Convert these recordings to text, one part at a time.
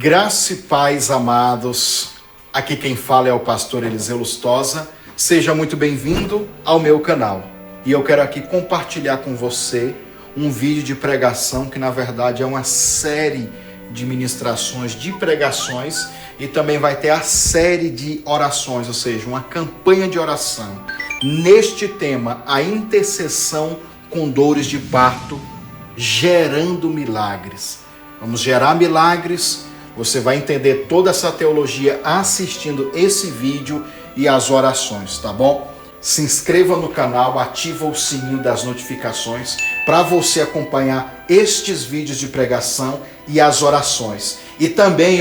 Graça e paz, amados. Aqui quem fala é o pastor Eliseu Lustosa. Seja muito bem-vindo ao meu canal. E eu quero aqui compartilhar com você um vídeo de pregação que na verdade é uma série de ministrações, de pregações, e também vai ter a série de orações, ou seja, uma campanha de oração. Neste tema, a intercessão com dores de parto, gerando milagres. Vamos gerar milagres. Você vai entender toda essa teologia assistindo esse vídeo e as orações, tá bom? Se inscreva no canal, ativa o sininho das notificações para você acompanhar estes vídeos de pregação e as orações. E também,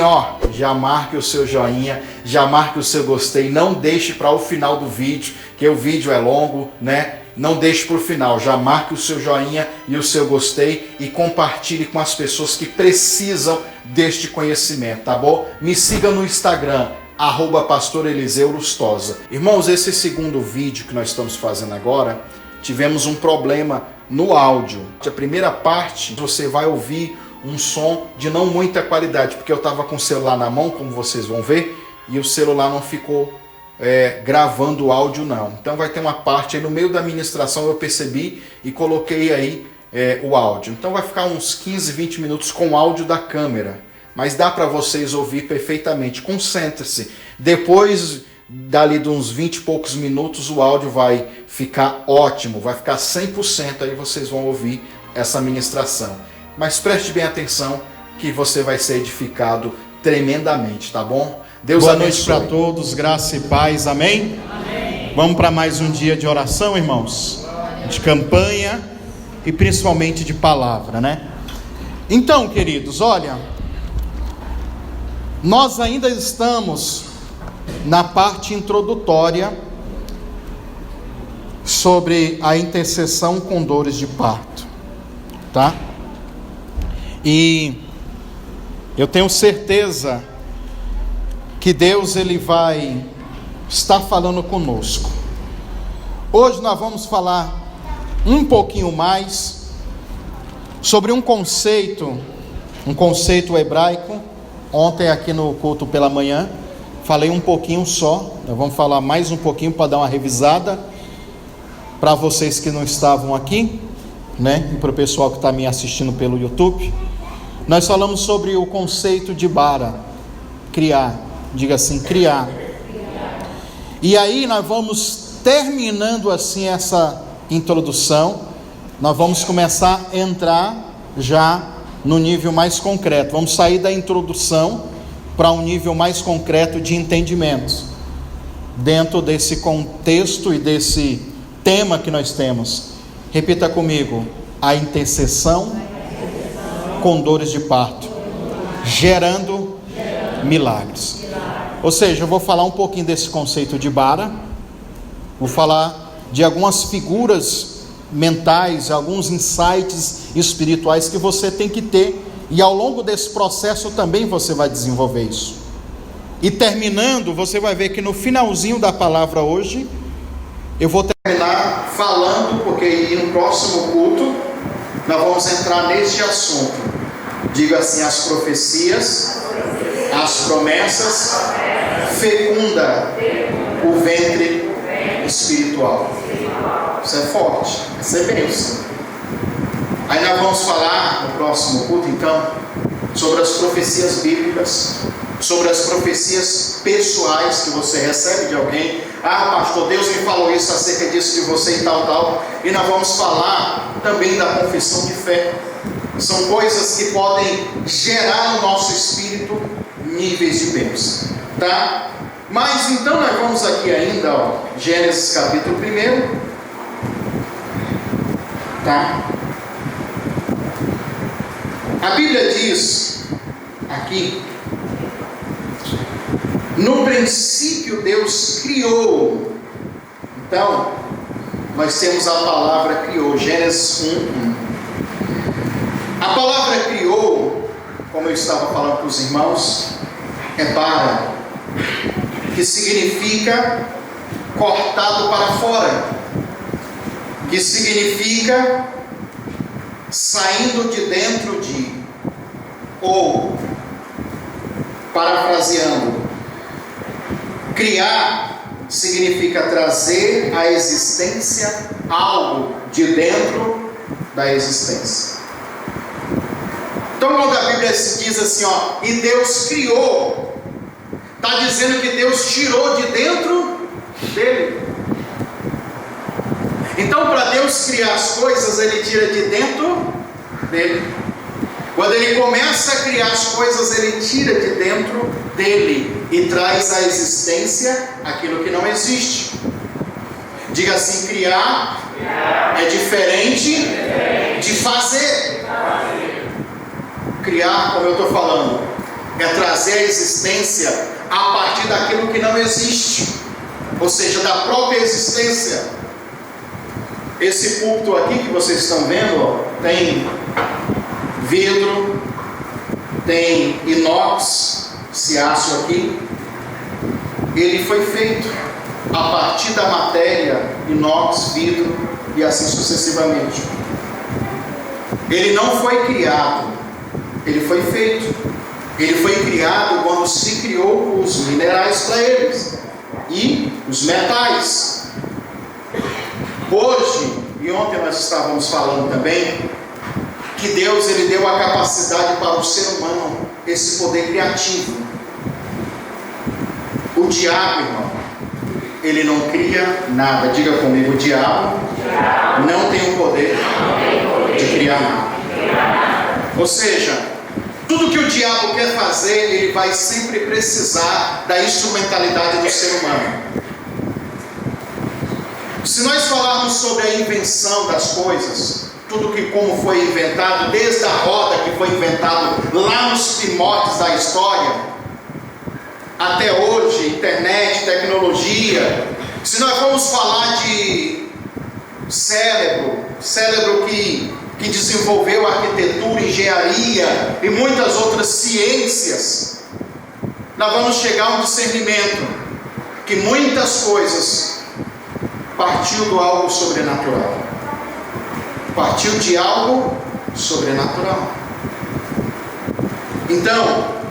já marque o seu joinha, já marque o seu gostei, não deixe para o final do vídeo, que o vídeo é longo, né? Não deixe para o final, já marque o seu joinha e o seu gostei e compartilhe com as pessoas que precisam deste conhecimento, tá bom? Me siga no Instagram, @Pastor Eliseu Lustosa. Irmãos, esse segundo vídeo que nós estamos fazendo agora, tivemos um problema no áudio. A primeira parte, você vai ouvir um som de não muita qualidade, porque eu estava com o celular na mão, como vocês vão ver, e o celular não ficou gravando o áudio não. Então vai ter uma parte aí no meio da ministração, eu percebi e coloquei aí o áudio. Então vai ficar uns 15, 20 minutos com o áudio da câmera, mas dá para vocês ouvir perfeitamente. Concentre-se. Depois dali de uns 20 e poucos minutos o áudio vai ficar ótimo, vai ficar 100%, aí vocês vão ouvir essa ministração. Mas preste bem atenção que você vai ser edificado tremendamente, tá bom? Deus Boa abençoe. noite para todos, graça e paz, amém? Amém. Vamos para mais um dia de oração, irmãos? De campanha e principalmente de palavra, né? Então, queridos, olha, nós ainda estamos na parte introdutória sobre a intercessão com dores de parto, tá? E eu tenho certeza que Deus ele vai estar falando conosco. Hoje nós vamos falar um pouquinho mais sobre um conceito hebraico. Ontem aqui no culto pela manhã falei um pouquinho só. Nós vamos falar mais um pouquinho para dar uma revisada para vocês que não estavam aqui, né? E para o pessoal que está me assistindo pelo YouTube. Nós falamos sobre o conceito de bara, criar. Diga assim, criar. E aí nós vamos terminando assim essa introdução. Nós vamos começar a entrar já no nível mais concreto. Vamos sair da introdução para um nível mais concreto de entendimento, dentro desse contexto e desse tema que nós temos. Repita comigo: a intercessão com dores de parto, gerando milagres. Ou seja, eu vou falar um pouquinho desse conceito de bara, vou falar de algumas figuras mentais, alguns insights espirituais que você tem que ter, e ao longo desse processo também você vai desenvolver isso. E terminando, você vai ver que no finalzinho da palavra hoje, eu vou terminar falando, porque no próximo culto nós vamos entrar neste assunto. Diga assim: as profecias, as promessas, fecunda o ventre espiritual. Isso é forte, isso é bênção. Aí nós vamos falar no próximo culto então sobre as profecias bíblicas, sobre as profecias pessoais que você recebe de alguém. Pastor, Deus me falou isso acerca disso de você e tal. E nós vamos falar também da confissão de fé. São coisas que podem gerar no nosso espírito níveis de bênção, tá? Mas então nós vamos aqui ainda, Gênesis capítulo 1, tá? A Bíblia diz aqui: no princípio Deus criou. Então nós temos a palavra criou, Gênesis 1:1. A palavra criou, como eu estava falando para os irmãos, é bara, que significa cortado para fora, que significa saindo de dentro de, ou Parafraseando, criar significa trazer à existência algo de dentro da existência. Então, quando a Bíblia diz assim, e Deus criou, está dizendo que Deus tirou de dentro dele. Então, para Deus criar as coisas, Ele tira de dentro dele. Quando Ele começa a criar as coisas, Ele tira de dentro dele e traz à existência aquilo que não existe. Diga assim: criar é diferente de fazer. Criar, como eu estou falando, é trazer à existência a partir daquilo que não existe, ou seja, da própria existência. Esse púlpito aqui que vocês estão vendo, tem vidro, tem inox, esse aço aqui. Ele foi feito a partir da matéria inox, vidro e assim sucessivamente. Ele não foi criado, ele foi feito. Ele foi criado quando se criou os minerais para eles e os metais. Hoje, e ontem nós estávamos falando também, que Deus ele deu a capacidade para o ser humano, esse poder criativo. O diabo, irmão, ele não cria nada. Diga comigo: o diabo não tem o poder de criar nada. Ou seja, tudo que o diabo quer fazer, ele vai sempre precisar da instrumentalidade do ser humano. Se nós falarmos sobre a invenção das coisas, tudo que como foi inventado, desde a roda que foi inventado lá nos primórdios da história, até hoje, internet, tecnologia. Se nós formos falar de cérebro que desenvolveu arquitetura, engenharia e muitas outras ciências, nós vamos chegar a um discernimento que muitas coisas partiu de algo sobrenatural. Partiu de algo sobrenatural. Então,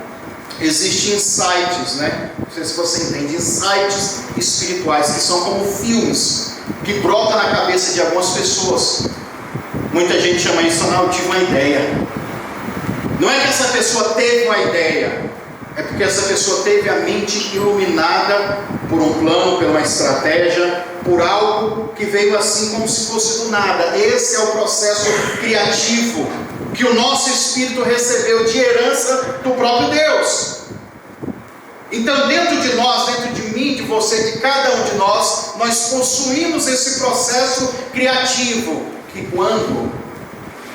existem insights, não sei se você entende, insights espirituais, que são como filmes, que brotam na cabeça de algumas pessoas. Muita gente chama isso, eu tive uma ideia. Não é que essa pessoa teve uma ideia, é porque essa pessoa teve a mente iluminada por um plano, por uma estratégia, por algo que veio assim como se fosse do nada. Esse é o processo criativo que o nosso espírito recebeu de herança do próprio Deus. Então, dentro de nós, dentro de mim, de você, de cada um de nós possuímos esse processo criativo, que quando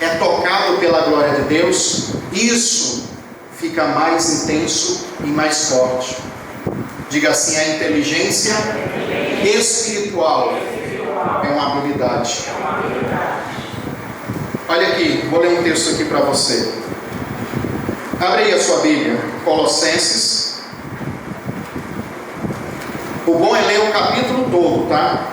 é tocado pela glória de Deus, isso fica mais intenso e mais forte. Diga assim: a inteligência espiritual é uma habilidade. Olha aqui, vou ler um texto aqui para você. Abre aí a sua Bíblia, Colossenses. O bom é ler o capítulo todo, tá?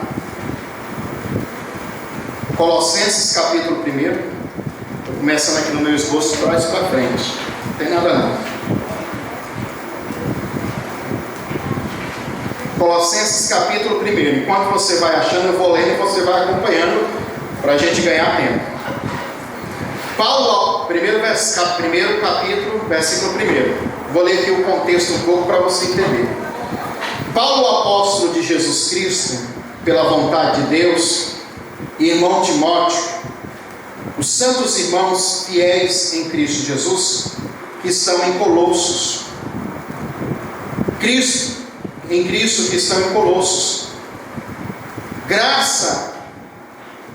Colossenses capítulo 1. Estou começando aqui no meu esboço, trás para frente. Não tem nada não. Colossenses capítulo 1. Enquanto você vai achando, eu vou lendo e você vai acompanhando para a gente ganhar tempo. Paulo, primeiro capítulo, versículo 1. Vou ler aqui o contexto um pouco para você entender. Paulo, apóstolo de Jesus Cristo, pela vontade de Deus, e irmão Timóteo, os santos irmãos fiéis em Cristo Jesus, que estão em Colossos. Em Cristo que estão em Colossos. Graça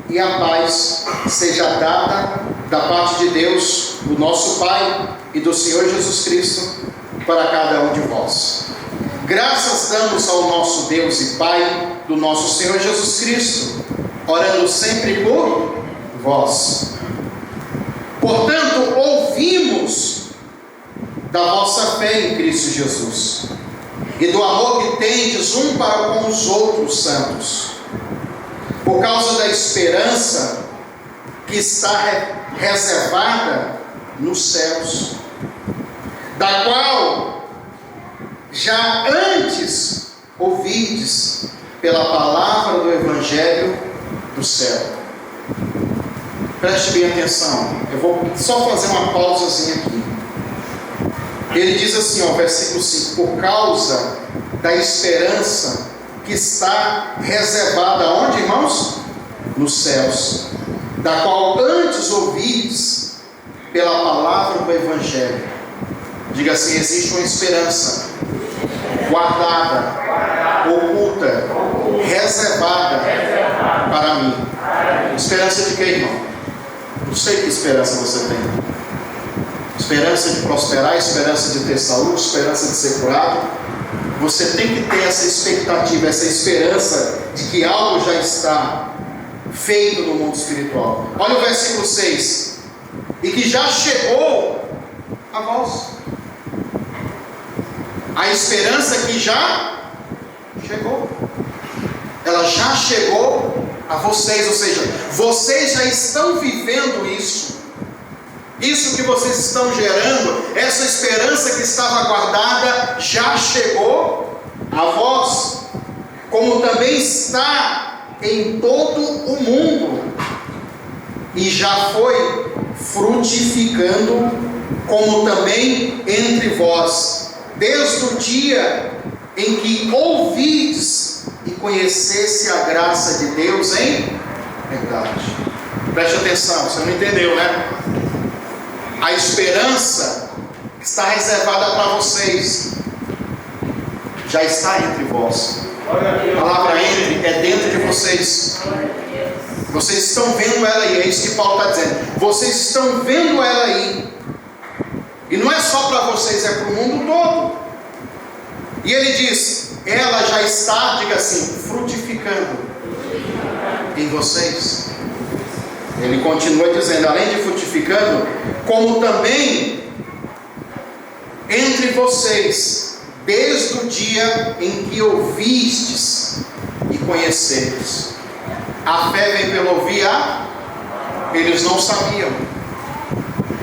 e a paz seja dada da parte de Deus, do nosso Pai e do Senhor Jesus Cristo, para cada um de vós. Graças damos ao nosso Deus e Pai do nosso Senhor Jesus Cristo, orando sempre por vós. Portanto, ouvimos da vossa fé em Cristo Jesus e do amor que tendes um para com os outros santos, por causa da esperança que está reservada nos céus, da qual já antes ouvides pela palavra do Evangelho do céu. Preste bem atenção, eu vou só fazer uma pausazinha aqui. Ele diz assim, ó, versículo 5: por causa da esperança que está reservada onde, irmãos? Nos céus, da qual antes ouvides pela palavra do Evangelho. Diga assim: existe uma esperança guardada, oculta, reservada para mim. Esperança de quê, irmão? Não sei que esperança você tem. Esperança de prosperar, esperança de ter saúde, esperança de ser curado. Você tem que ter essa expectativa, essa esperança de que algo já está feito no mundo espiritual. Olha o versículo 6: e que já chegou a vós. A esperança que já chegou, ela já chegou a vocês, ou seja, vocês já estão vivendo isso que vocês estão gerando, essa esperança que estava guardada, já chegou a vós, como também está em todo o mundo, e já foi frutificando, como também entre vós, desde o dia em que ouvides e conhecesse a graça de Deus em verdade. Preste atenção, você não entendeu, né? A esperança que está reservada para vocês já está entre vós. A palavra entre é dentro de vocês. Vocês estão vendo ela aí, é isso que Paulo está dizendo. Vocês estão vendo ela aí. E não é só para vocês, é para o mundo todo. E ele diz: ela já está, diga assim, frutificando em vocês. Ele continua dizendo, além de frutificando, como também entre vocês, desde o dia em que ouvistes e conheceres. A fé vem pelo ouvir eles não sabiam.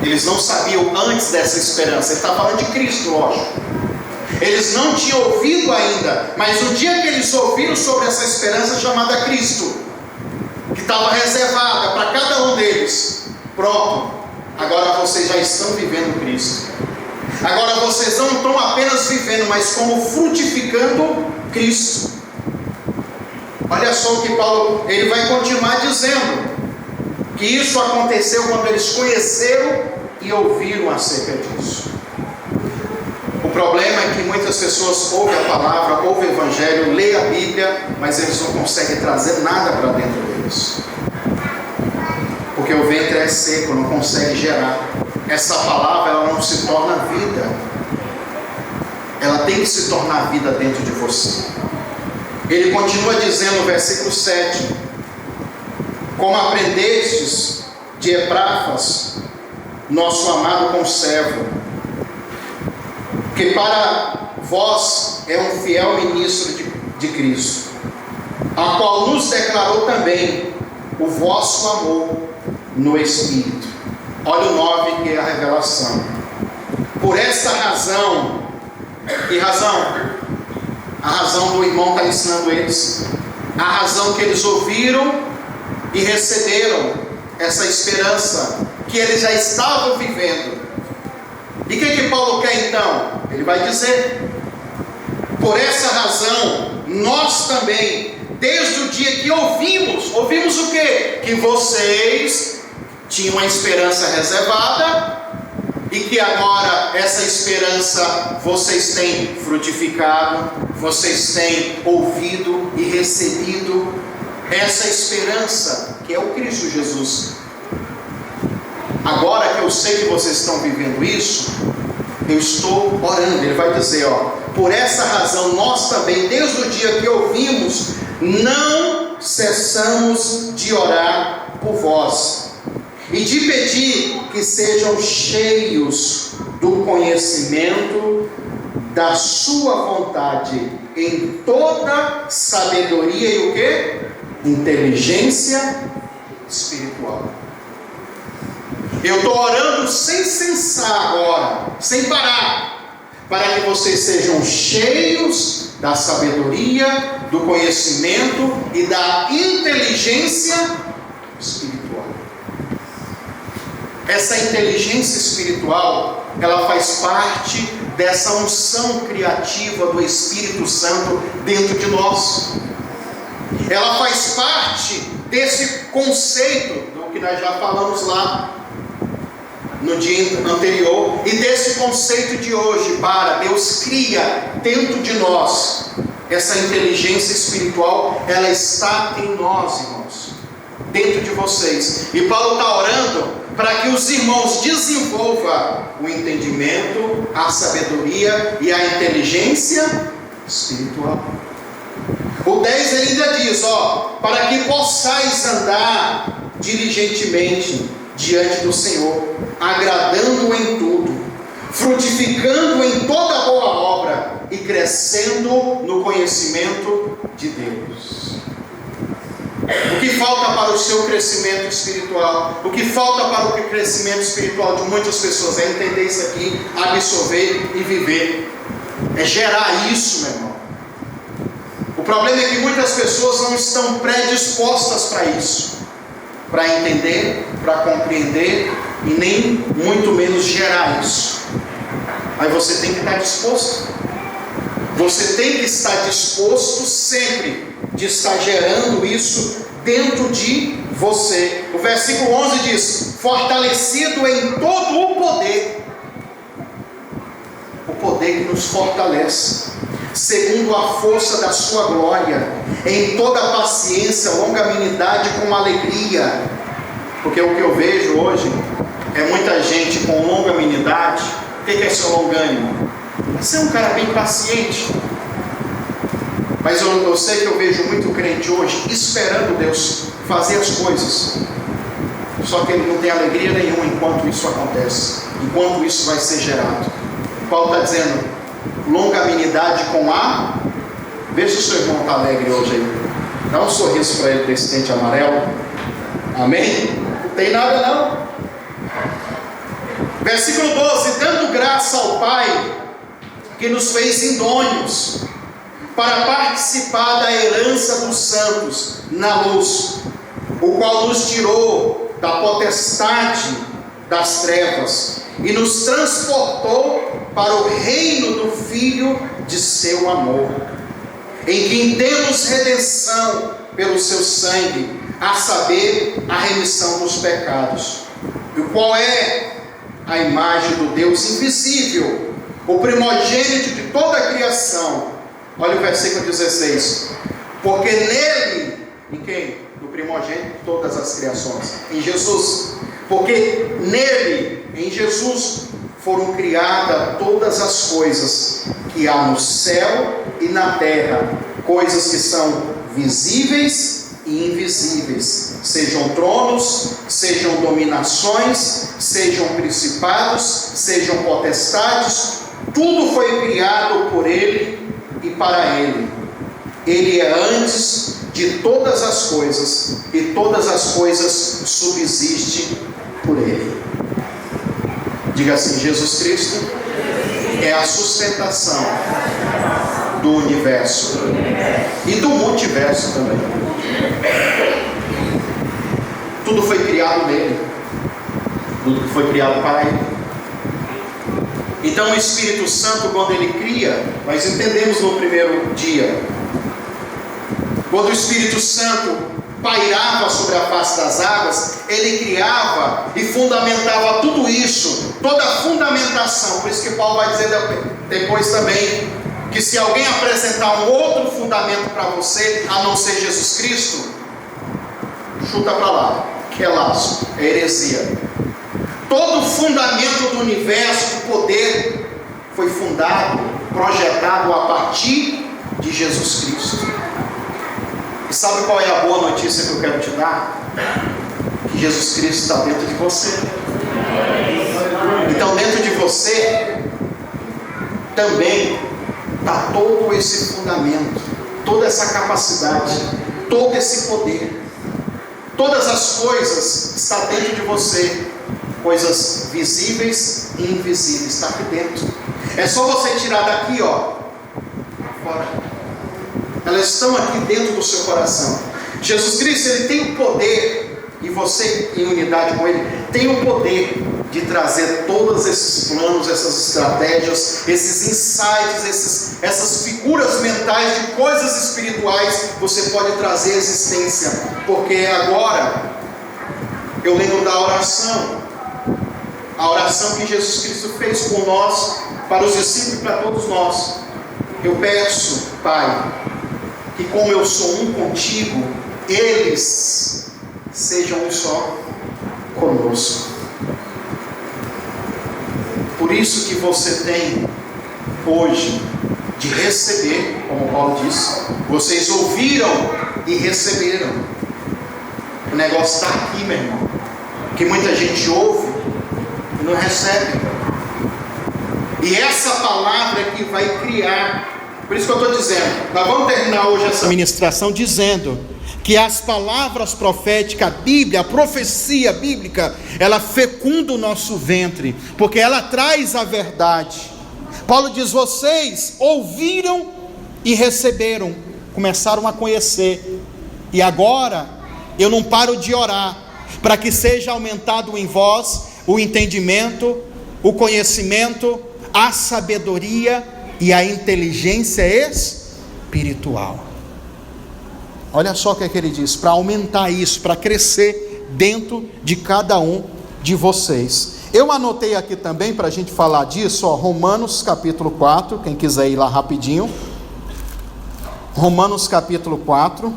Eles não sabiam antes dessa esperança. Ele está falando de Cristo, lógico. Eles não tinham ouvido ainda, mas o dia que eles ouviram sobre essa esperança chamada Cristo, que estava reservada para cada um deles, pronto, agora vocês já estão vivendo Cristo. Agora vocês não estão apenas vivendo, mas como frutificando Cristo. Olha só o que Paulo, ele vai continuar dizendo, que isso aconteceu quando eles conheceram e ouviram acerca disso. O problema é que muitas pessoas ouvem a palavra, ouvem o Evangelho, lêem a Bíblia, mas eles não conseguem trazer nada para dentro deles, porque o ventre é seco, não consegue gerar. Essa palavra, ela não se torna vida, ela tem que se tornar vida dentro de você. Ele continua dizendo no versículo 7: como aprendestes de Epáfras, nosso amado conservo, que para vós é um fiel ministro de Cristo, a qual nos declarou também o vosso amor no Espírito. Olha o 9, que é a revelação. Por esta razão, que razão? A razão do irmão está ensinando eles, a razão que eles ouviram e receberam essa esperança que eles já estavam vivendo. E o que Paulo quer então? Ele vai dizer: por essa razão, nós também, desde o dia que ouvimos o quê? Que vocês tinham uma esperança reservada, e que agora essa esperança vocês têm frutificado, vocês têm ouvido e recebido essa esperança que é o Cristo Jesus. Agora que eu sei que vocês estão vivendo isso, eu estou orando. Ele vai dizer, por essa razão nós também, desde o dia que ouvimos, não cessamos de orar por vós e de pedir que sejam cheios do conhecimento da sua vontade, em toda sabedoria e o quê? Inteligência espiritual. Eu estou orando sem cessar agora, sem parar, para que vocês sejam cheios da sabedoria, do conhecimento e da inteligência espiritual. Essa inteligência espiritual, ela faz parte dessa unção criativa do Espírito Santo dentro de nós. Ela faz parte desse conceito do que nós já falamos lá no dia anterior, e desse conceito de hoje. Para Deus cria dentro de nós essa inteligência espiritual, ela está em nós, irmãos, dentro de vocês. E Paulo está orando para que os irmãos desenvolvam o entendimento, a sabedoria e a inteligência espiritual. O 10 ele ainda diz, para que possais andar diligentemente diante do Senhor, agradando-o em tudo, frutificando em toda boa obra e crescendo no conhecimento de Deus. O que falta para o seu crescimento espiritual, o que falta para o crescimento espiritual de muitas pessoas é entender isso aqui, absorver e viver, é gerar isso, meu irmão. O problema é que muitas pessoas não estão predispostas para isso, para entender, para compreender e nem muito menos gerar isso. Mas você tem que estar disposto. Você tem que estar disposto sempre de estar gerando isso dentro de você. O versículo 11 diz: fortalecido em todo o poder que nos fortalece, segundo a força da sua glória, em toda paciência, longanimidade com alegria. Porque o que eu vejo hoje é muita gente com longanimidade. O que é ser longânimo? É ser um cara bem paciente. Mas eu sei que eu vejo muito crente hoje esperando Deus fazer as coisas, só que ele não tem alegria nenhuma enquanto isso acontece, enquanto isso vai ser gerado. Paulo está dizendo: longanimidade com a... Veja se o seu irmão está alegre hoje aí. Dá um sorriso para ele desse dente amarelo. Amém? Não tem nada não. Versículo 12: dando graça ao Pai que nos fez idôneos para participar da herança dos santos na luz, o qual nos tirou da potestade das trevas e nos transportou para o reino do Filho de seu amor, em quem temos redenção pelo seu sangue, a saber, a remissão dos pecados, o qual é a imagem do Deus invisível, o primogênito de toda a criação. Olha o versículo 16: porque nele, em quem? No primogênito de todas as criações, em Jesus. Porque nele, em Jesus, foram criadas todas as coisas que há no céu e na terra, coisas que são visíveis e invisíveis, sejam tronos, sejam dominações, sejam principados, sejam potestades, tudo foi criado por ele e para ele. Ele é antes de todas as coisas, e todas as coisas subsistem por ele. Diga assim: Jesus Cristo é a sustentação do universo e do multiverso também. Tudo foi criado nele, tudo foi criado para ele. Então o Espírito Santo, quando ele cria, nós entendemos no primeiro dia, quando o Espírito Santo pairava sobre a face das águas, ele criava e fundamentava tudo isso, toda a fundamentação. Por isso que Paulo vai dizer depois também, que se alguém apresentar um outro fundamento para você, a não ser Jesus Cristo, chuta para lá, que é laço, é heresia. Todo o fundamento do universo, do poder, foi fundado, projetado a partir de Jesus Cristo. E sabe qual é a boa notícia que eu quero te dar? Que Jesus Cristo está dentro de você. Então dentro de você também está todo esse fundamento, toda essa capacidade, todo esse poder. Todas as coisas estão dentro de você, coisas visíveis e invisíveis, está aqui dentro. É só você tirar daqui, ó, fora. Elas estão aqui dentro do seu coração. Jesus Cristo, Ele tem o poder, e você em unidade com Ele, tem o poder de trazer todos esses planos, essas estratégias, esses insights, essas figuras mentais de coisas espirituais, você pode trazer à existência. Porque agora, eu lembro da oração, a oração que Jesus Cristo fez por nós, para os discípulos e para todos nós. Eu peço, Pai, que como eu sou um contigo, eles sejam um só conosco. Por isso que você tem hoje de receber, como Paulo disse, vocês ouviram e receberam. O negócio está aqui, meu irmão, que muita gente ouve e não recebe. E essa palavra é que vai criar. Por isso que eu estou dizendo, nós vamos terminar hoje essa ministração dizendo que as palavras proféticas, a Bíblia, a profecia bíblica, ela fecunda o nosso ventre, porque ela traz a verdade. Paulo diz: vocês ouviram e receberam, começaram a conhecer, e agora eu não paro de orar, para que seja aumentado em vós o entendimento, o conhecimento, a sabedoria e a inteligência espiritual. Olha só o que é que ele diz, para aumentar isso, para crescer dentro de cada um de vocês. Eu anotei aqui também, para a gente falar disso, ó, Romanos capítulo 4, quem quiser ir lá rapidinho. Romanos capítulo 4,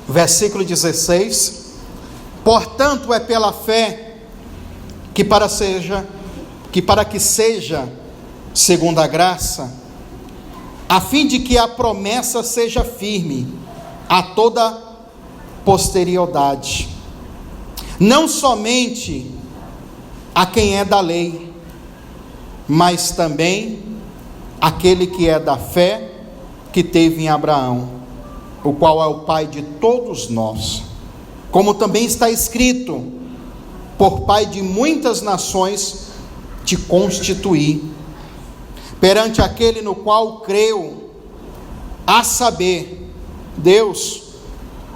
versículo 16. Portanto, é pela fé que para que seja segundo a graça, a fim de que a promessa seja firme a toda posterioridade, não somente a quem é da lei, mas também aquele que é da fé que teve em Abraão, o qual é o pai de todos nós. Como também está escrito: por pai de muitas nações te constituí, perante aquele no qual creu, a saber, Deus,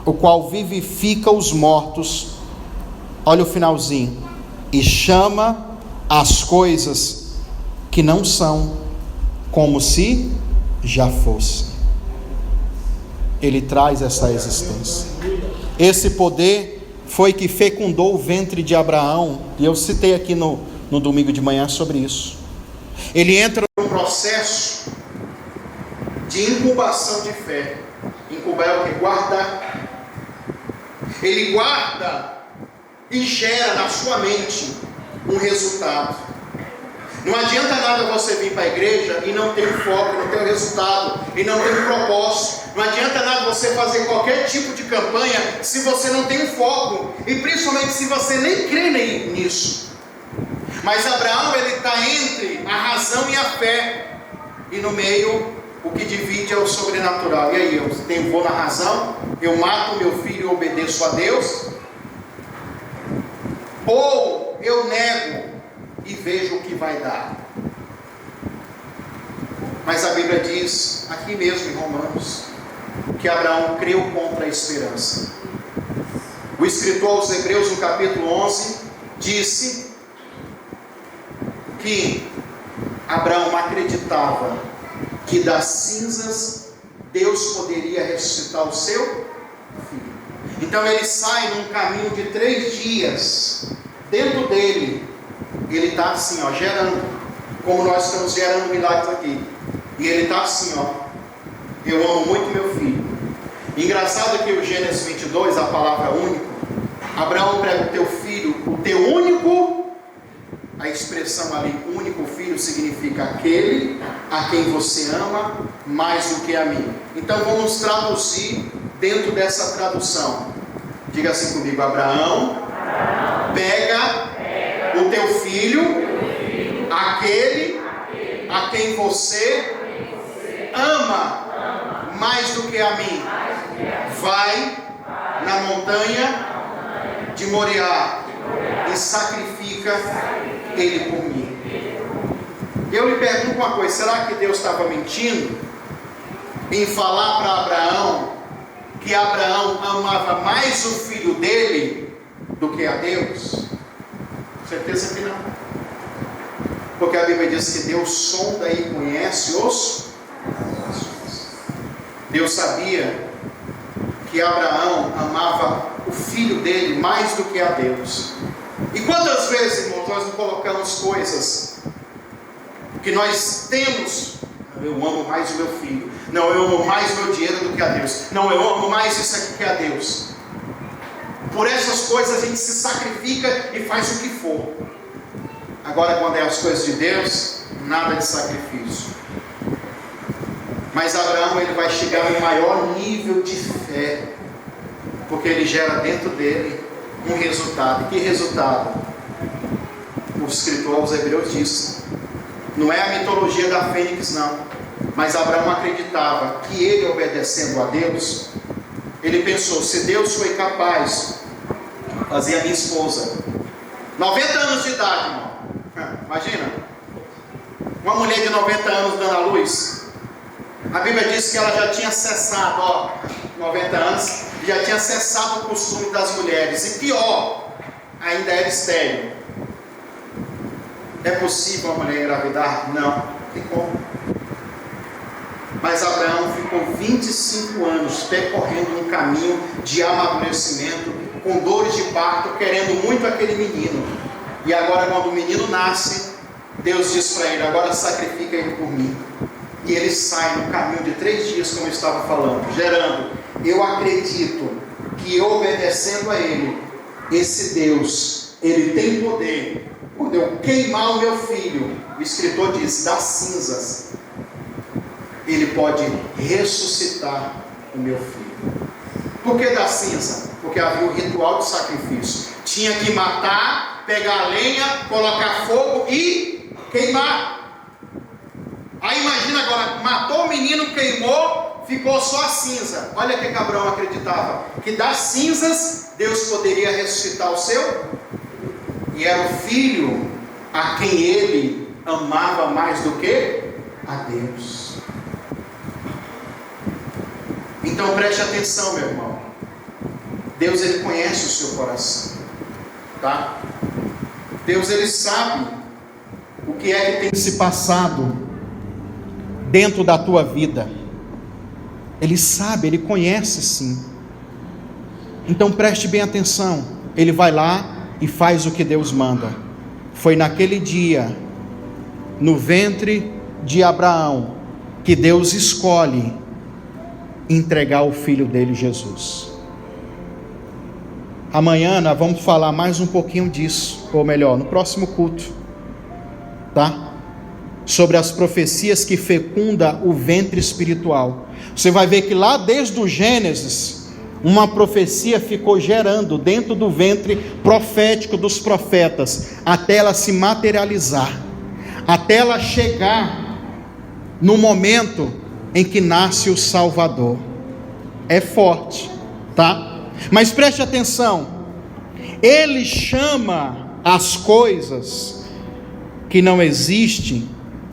o qual vivifica os mortos. Olha o finalzinho: e chama as coisas que não são como se já fossem. Ele traz essa existência. Esse poder foi que fecundou o ventre de Abraão, e eu citei aqui no domingo de manhã sobre isso. Ele entra num processo de incubação de fé. Incubar é o que? Guardar. Ele guarda e gera na sua mente um resultado. Não adianta nada você vir para a igreja e não ter um foco, não ter um resultado, e não ter um propósito. Não adianta nada você fazer qualquer tipo de campanha se você não tem um foco, e principalmente se você nem crê nisso. Mas Abraão, ele está entre a razão e a fé, e no meio o que divide é o sobrenatural. E aí, eu vou na razão, eu mato meu filho e obedeço a Deus, ou eu nego e vejo o que vai dar. Mas a Bíblia diz, aqui mesmo em Romanos, que Abraão creu contra a esperança. O escritor aos Hebreus, no capítulo 11, disse que Abraão acreditava que das cinzas Deus poderia ressuscitar o seu filho. Então ele sai num caminho de 3 dias. Dentro dele, ele está assim, ó, gerando, como nós estamos gerando milagres aqui. E ele está assim, ó: eu amo muito meu filho. Engraçado que o Gênesis 22, a palavra único, Abraão prega o teu filho, o teu único. A expressão ali, único filho, significa aquele a quem você ama mais do que a mim. Então vamos traduzir dentro dessa tradução. Diga assim comigo: Abraão, pega o teu filho, aquele a quem você ama mais do que a mim, vai na montanha de Moriá e sacrifica ele por mim. Eu lhe pergunto uma coisa: será que Deus estava mentindo em falar para Abraão que Abraão amava mais o filho dele do que a Deus? Certeza que não. Porque a Bíblia diz que Deus sonda e conhece os corações. Deus sabia que Abraão amava o filho dele mais do que a Deus. E quantas vezes, irmãos, nós não colocamos coisas que nós temos: eu amo mais o meu filho, não, eu amo mais o meu dinheiro do que a Deus, não, eu amo mais isso aqui que a Deus. Por essas coisas a gente se sacrifica e faz o que for. Agora, quando é as coisas de Deus, nada de sacrifício. Mas Abraão, ele vai chegar no maior nível de fé, porque ele gera dentro dele um resultado. E que resultado? O escritor aos Hebreus diz: não é a mitologia da fênix, não, mas Abraão acreditava que ele, obedecendo a Deus, ele pensou: se Deus foi capaz de fazer a minha esposa 90 anos de idade, irmão, imagina, uma mulher de 90 anos dando a luz. A Bíblia diz que ela já tinha cessado, 90 anos, já tinha cessado o costume das mulheres, e pior, ainda era estéril. É possível uma mulher engravidar? Não, tem como. Mas Abraão ficou 25 anos percorrendo um caminho de amadurecimento, com dores de parto, querendo muito aquele menino. E agora, quando o menino nasce, Deus diz para ele: agora sacrifica ele por mim. E ele sai no caminho de 3 dias, como eu estava falando, gerando. Eu acredito que, obedecendo a ele, esse Deus, ele tem poder. Quando eu queimar o meu filho, o escritor diz, das cinzas, ele pode ressuscitar o meu filho. Por que da cinza? Porque havia o ritual de sacrifício. Tinha que matar, pegar a lenha, colocar fogo e queimar. Aí imagina agora, matou o menino, queimou, ficou só a cinza. Olha o que Abraão acreditava: que das cinzas Deus poderia ressuscitar o seu. E era o filho a quem ele amava mais do que a Deus. Então preste atenção, meu irmão. Deus, ele conhece o seu coração, tá? Deus, ele sabe o que é que tem se passado dentro da tua vida. Ele sabe, ele conhece sim. Então preste bem atenção. Ele vai lá e faz o que Deus manda. Foi naquele dia, no ventre de Abraão, que Deus escolhe entregar o filho dele, Jesus. Amanhã nós vamos falar mais um pouquinho disso, ou melhor, no próximo culto, tá? Sobre as profecias que fecunda o ventre espiritual. Você vai ver que lá desde o Gênesis, uma profecia ficou gerando dentro do ventre profético dos profetas, até ela se materializar, até ela chegar no momento em que nasce o Salvador. É forte, tá? Mas preste atenção, ele chama as coisas que não existem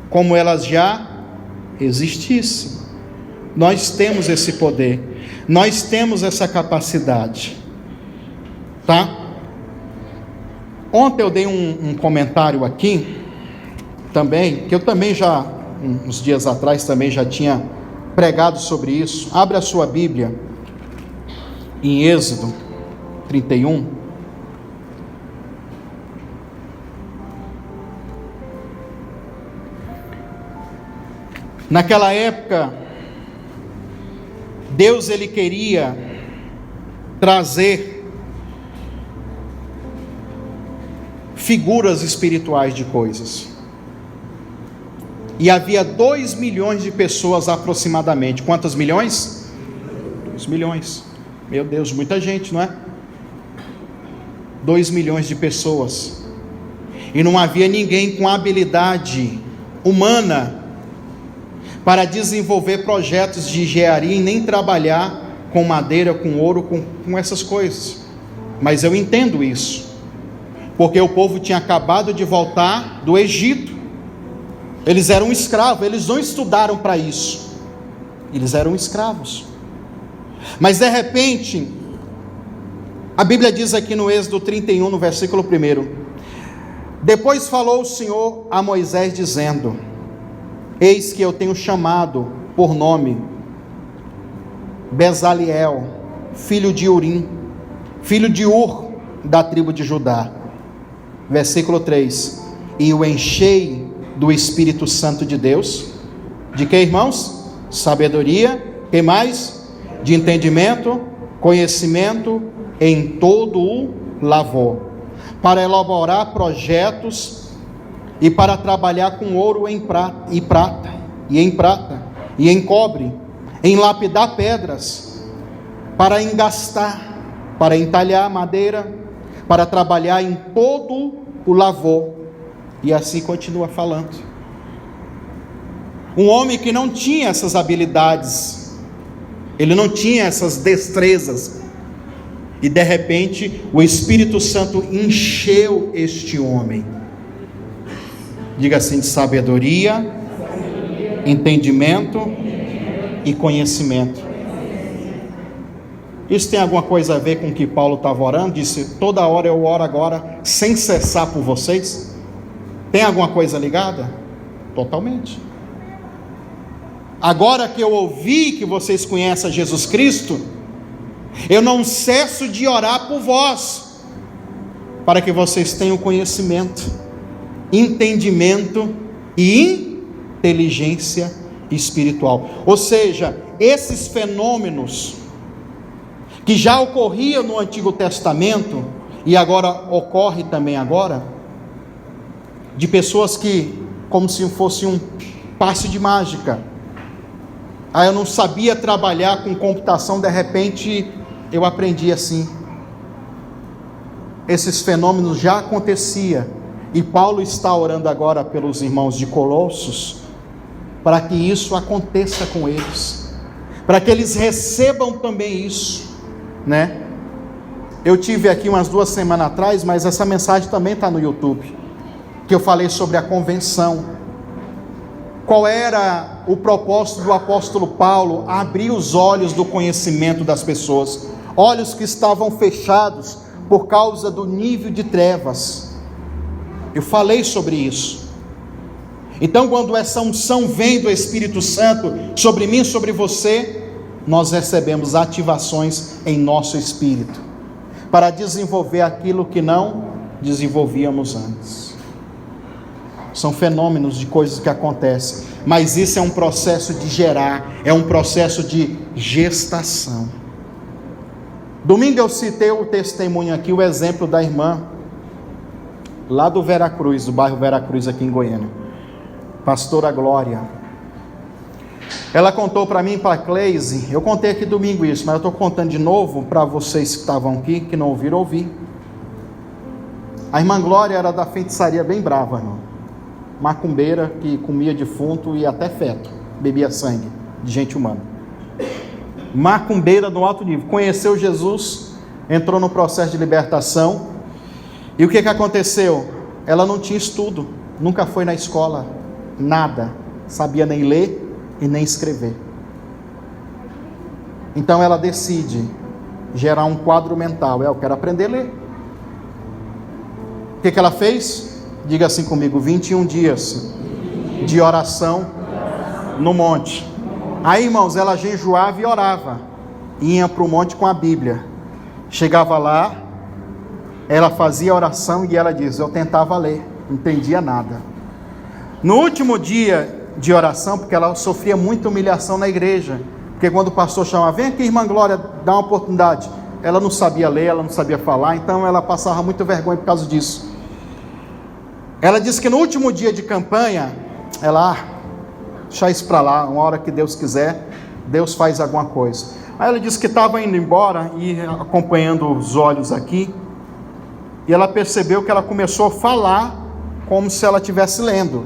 como elas já existissem. Nós temos esse poder, nós temos essa capacidade, tá? Ontem eu dei um comentário aqui também, que eu também já, uns dias atrás também já tinha pregado sobre isso. Abre a sua Bíblia em Êxodo 31. Naquela época, Deus, ele queria trazer figuras espirituais de coisas. E havia 2 milhões de pessoas aproximadamente. Quantos milhões? 2 milhões. Meu Deus, muita gente, não é? 2 milhões de pessoas. E não havia ninguém com habilidade humana para desenvolver projetos de engenharia e nem trabalhar com madeira, com ouro, com essas coisas. Mas eu entendo isso, porque o povo tinha acabado de voltar do Egito. Eles eram escravos, eles não estudaram para isso. Eles eram escravos. Mas de repente, a Bíblia diz aqui no Êxodo 31, no versículo 1: depois falou o Senhor a Moisés dizendo: eis que eu tenho chamado por nome Bezaliel, filho de Urim, filho de Ur, da tribo de Judá. Versículo 3: e o enchei do Espírito Santo de Deus. De que, irmãos? Sabedoria. Que mais? De entendimento, conhecimento em todo o lavor, para elaborar projetos e para trabalhar com ouro e em prata, e em cobre, em lapidar pedras, para engastar, para entalhar madeira, para trabalhar em todo o lavor. E assim continua falando. Um homem que não tinha essas habilidades, ele não tinha essas destrezas, e de repente o Espírito Santo encheu este homem, diga assim, de sabedoria, entendimento e conhecimento. Isso tem alguma coisa a ver com o que Paulo estava orando? Disse: toda hora eu oro agora sem cessar por vocês. Tem alguma coisa ligada? Totalmente. Agora que eu ouvi que vocês conhecem a Jesus Cristo, eu não cesso de orar por vós, para que vocês tenham conhecimento, entendimento e inteligência espiritual. Ou seja, esses fenômenos que já ocorriam no Antigo Testamento e agora ocorre também agora, de pessoas que, como se fosse um passe de mágica, eu não sabia trabalhar com computação, de repente eu aprendi assim. Esses fenômenos já aconteciam, e Paulo está orando agora pelos irmãos de Colossos, para que isso aconteça com eles, para que eles recebam também isso, né? Eu tive aqui umas 2 semanas atrás, mas essa mensagem também está no YouTube, que eu falei sobre a convenção. Qual era o propósito do apóstolo Paulo? Abrir os olhos do conhecimento das pessoas, olhos que estavam fechados por causa do nível de trevas. Eu falei sobre isso. Então, quando essa unção vem do Espírito Santo sobre mim, sobre você, nós recebemos ativações em nosso espírito, para desenvolver aquilo que não desenvolvíamos antes. São fenômenos de coisas que acontecem, mas isso é um processo de gerar, é um processo de gestação. Domingo eu citei o testemunho aqui, o exemplo da irmã, lá do Veracruz, do bairro Veracruz aqui em Goiânia, pastora Glória. Ela contou para mim, para a Cleise, eu contei aqui domingo isso, mas eu estou contando de novo para vocês que estavam aqui, que não ouviram, ouvir. A irmã Glória era da feitiçaria bem brava, irmão. Macumbeira, que comia defunto e até feto, bebia sangue de gente humana. Macumbeira no alto nível. Conheceu Jesus, entrou no processo de libertação. E o que aconteceu? Ela não tinha estudo, nunca foi na escola, nada, sabia nem ler e nem escrever. Então ela decide gerar um quadro mental. Eu quero aprender a ler. O que ela fez? Diga assim comigo: 21 dias de oração no monte. Aí, irmãos, ela jejuava e orava, ia para o monte com a Bíblia. Chegava lá, ela fazia oração e ela diz: eu tentava ler, não entendia nada. No último dia de oração, porque ela sofria muita humilhação na igreja, porque quando o pastor chamava: vem aqui, irmã Glória, dá uma oportunidade, ela não sabia ler, ela não sabia falar, então ela passava muita vergonha por causa disso. Ela disse que no último dia de campanha, ela, deixa isso para lá, uma hora que Deus quiser, Deus faz alguma coisa. Aí ela disse que estava indo embora e acompanhando os olhos aqui, e ela percebeu que ela começou a falar como se ela estivesse lendo,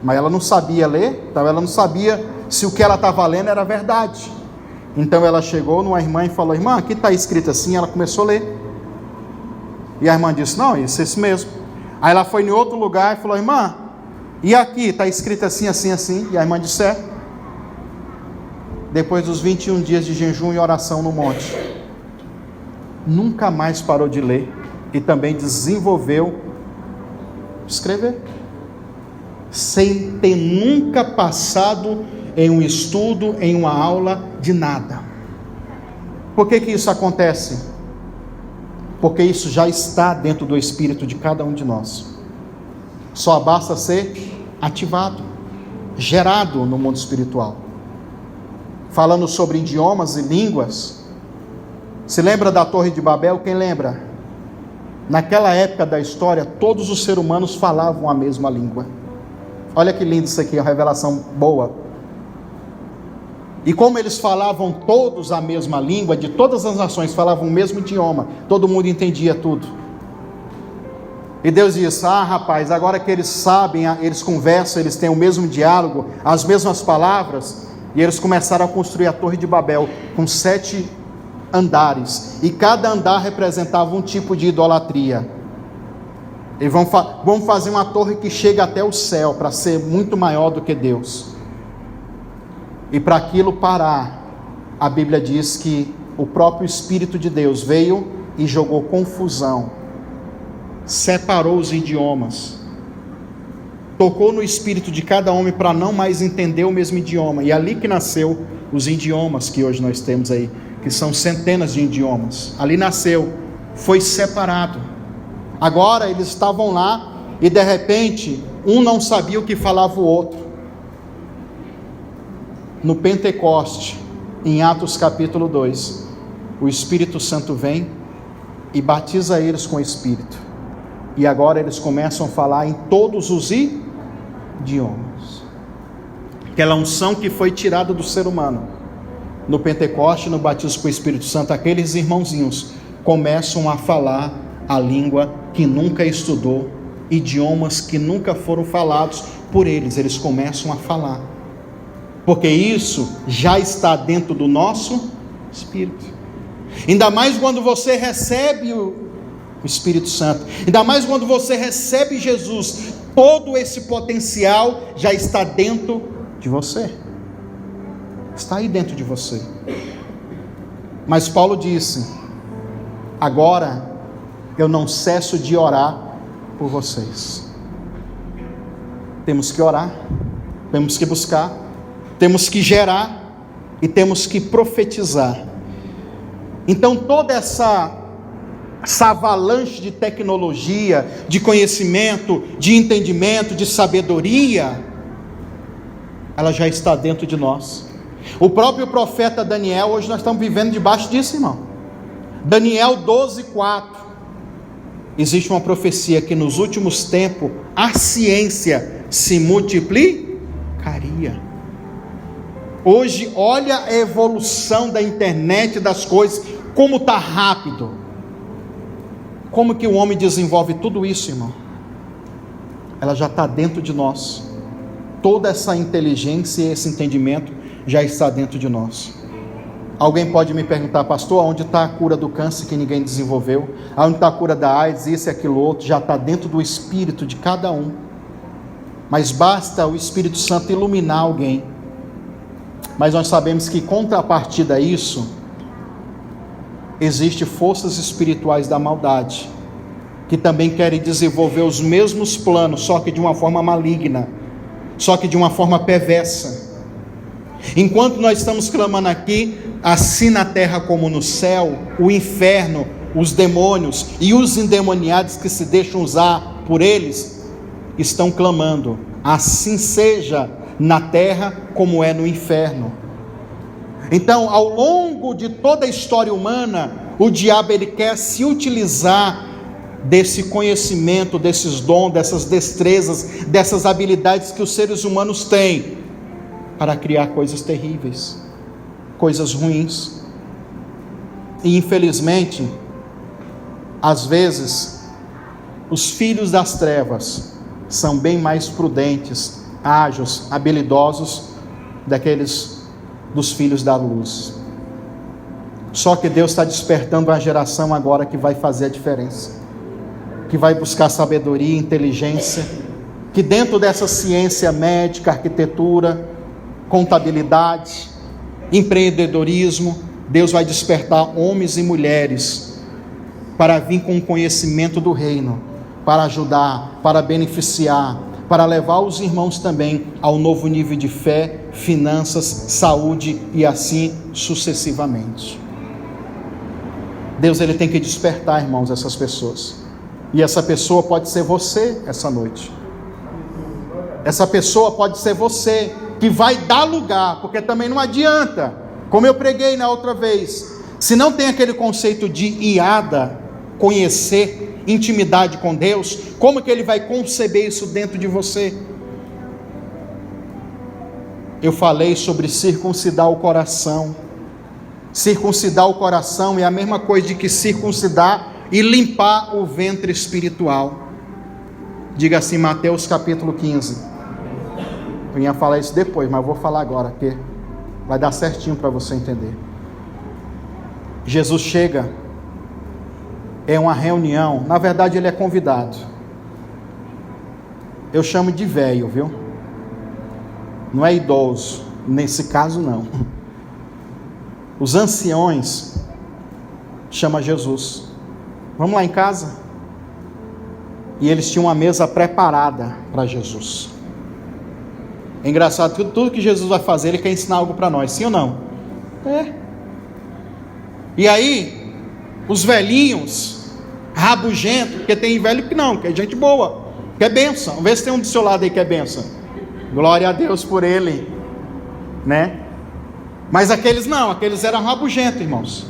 mas ela não sabia ler, então ela não sabia se o que ela estava lendo era verdade. Então ela chegou numa irmã e falou: irmã, aqui está escrito assim. Ela começou a ler, e a irmã disse: não, isso é isso mesmo. Aí ela foi em outro lugar e falou: irmã, E aqui está escrito assim, assim, assim. E a irmã disser, depois dos 21 dias de jejum e oração no monte, nunca mais parou de ler e também desenvolveu escrever, sem ter nunca passado em um estudo, em uma aula de nada. Por que isso acontece? Porque isso já está dentro do espírito de cada um de nós. Só basta ser ativado, gerado no mundo espiritual. Falando sobre idiomas e línguas, se lembra da Torre de Babel? Quem lembra? Naquela época da história, todos os seres humanos falavam a mesma língua. Olha que lindo isso aqui, uma revelação boa. E como eles falavam todos a mesma língua, de todas as nações falavam o mesmo idioma, todo mundo entendia tudo. E Deus disse: rapaz, agora que eles sabem, eles conversam, eles têm o mesmo diálogo, as mesmas palavras, e eles começaram a construir a Torre de Babel com 7 andares, e cada andar representava um tipo de idolatria. E vamos fazer uma torre que chega até o céu, para ser muito maior do que Deus. E para aquilo parar, a Bíblia diz que o próprio Espírito de Deus veio e jogou confusão, separou os idiomas, tocou no espírito de cada homem para não mais entender o mesmo idioma, e ali que nasceu os idiomas que hoje nós temos aí, que são centenas de idiomas. Ali nasceu, foi separado. Agora eles estavam lá e de repente um não sabia o que falava o outro. No Pentecoste, em Atos capítulo 2, o Espírito Santo vem e batiza eles com o Espírito, e agora eles começam a falar em todos os idiomas. Aquela unção que foi tirada do ser humano, no Pentecoste, no batismo com o Espírito Santo, aqueles irmãozinhos começam a falar a língua que nunca estudou, idiomas que nunca foram falados por eles, eles começam a falar, porque isso já está dentro do nosso espírito. Ainda mais quando você recebe o Espírito Santo, ainda mais quando você recebe Jesus, todo esse potencial já está dentro de você, está aí dentro de você. Mas Paulo disse: agora eu não cesso de orar por vocês. Temos que orar, temos que buscar, temos que gerar e temos que profetizar. Então toda essa avalanche de tecnologia, de conhecimento, de entendimento, de sabedoria, ela já está dentro de nós. O próprio profeta Daniel, hoje nós estamos vivendo debaixo disso, irmão. Daniel 12:4. Existe uma profecia que nos últimos tempos a ciência se multiplicaria. Hoje, olha a evolução da internet, das coisas, como está rápido. Como que o homem desenvolve tudo isso, irmão? Ela já está dentro de nós. Toda essa inteligência e esse entendimento já está dentro de nós. Alguém pode me perguntar: pastor, onde está a cura do câncer que ninguém desenvolveu? Onde está a cura da AIDS, isso e aquilo outro? Já está dentro do espírito de cada um. Mas basta o Espírito Santo iluminar alguém. Mas nós sabemos que contrapartida a isso, existem forças espirituais da maldade, que também querem desenvolver os mesmos planos, só que de uma forma maligna, só que de uma forma perversa. Enquanto nós estamos clamando aqui, assim na terra como no céu, o inferno, os demônios e os endemoniados que se deixam usar por eles, estão clamando: assim seja na terra como é no inferno. Então, ao longo de toda a história humana, o diabo ele quer se utilizar desse conhecimento, desses dons, dessas destrezas, dessas habilidades que os seres humanos têm, para criar coisas terríveis, coisas ruins. E infelizmente, às vezes, os filhos das trevas são bem mais prudentes, ágeis, habilidosos daqueles dos filhos da luz. Só que Deus está despertando uma geração agora que vai fazer a diferença, que vai buscar sabedoria, inteligência, que dentro dessa ciência médica, arquitetura, contabilidade, empreendedorismo, Deus vai despertar homens e mulheres para vir com o conhecimento do reino, para ajudar, para beneficiar, para levar os irmãos também ao novo nível de fé, finanças, saúde e assim sucessivamente. Deus, ele tem que despertar, irmãos, essas pessoas. E essa pessoa pode ser você essa noite. Essa pessoa pode ser você, que vai dar lugar, porque também não adianta, como eu preguei na outra vez, se não tem aquele conceito de iada, conhecer, intimidade com Deus, como que ele vai conceber isso dentro de você? Eu falei sobre circuncidar o coração. Circuncidar o coração é a mesma coisa de que circuncidar e limpar o ventre espiritual. Diga assim, Mateus capítulo 15. Eu ia falar isso depois, mas eu vou falar agora, porque vai dar certinho para você entender. Jesus chega, é uma reunião, na verdade ele é convidado. Eu chamo de velho, viu? Não é idoso, nesse caso não. Os anciões chamam Jesus. Vamos lá em casa? E eles tinham uma mesa preparada para Jesus. É engraçado, tudo que Jesus vai fazer, ele quer ensinar algo para nós, sim ou não? É. E aí, os velhinhos, rabugentos, porque tem velho que não, que é gente boa, que é bênção. Vê se tem um do seu lado aí que é bênção. Glória a Deus por ele, né? Mas aqueles não, aqueles eram rabugentos, irmãos.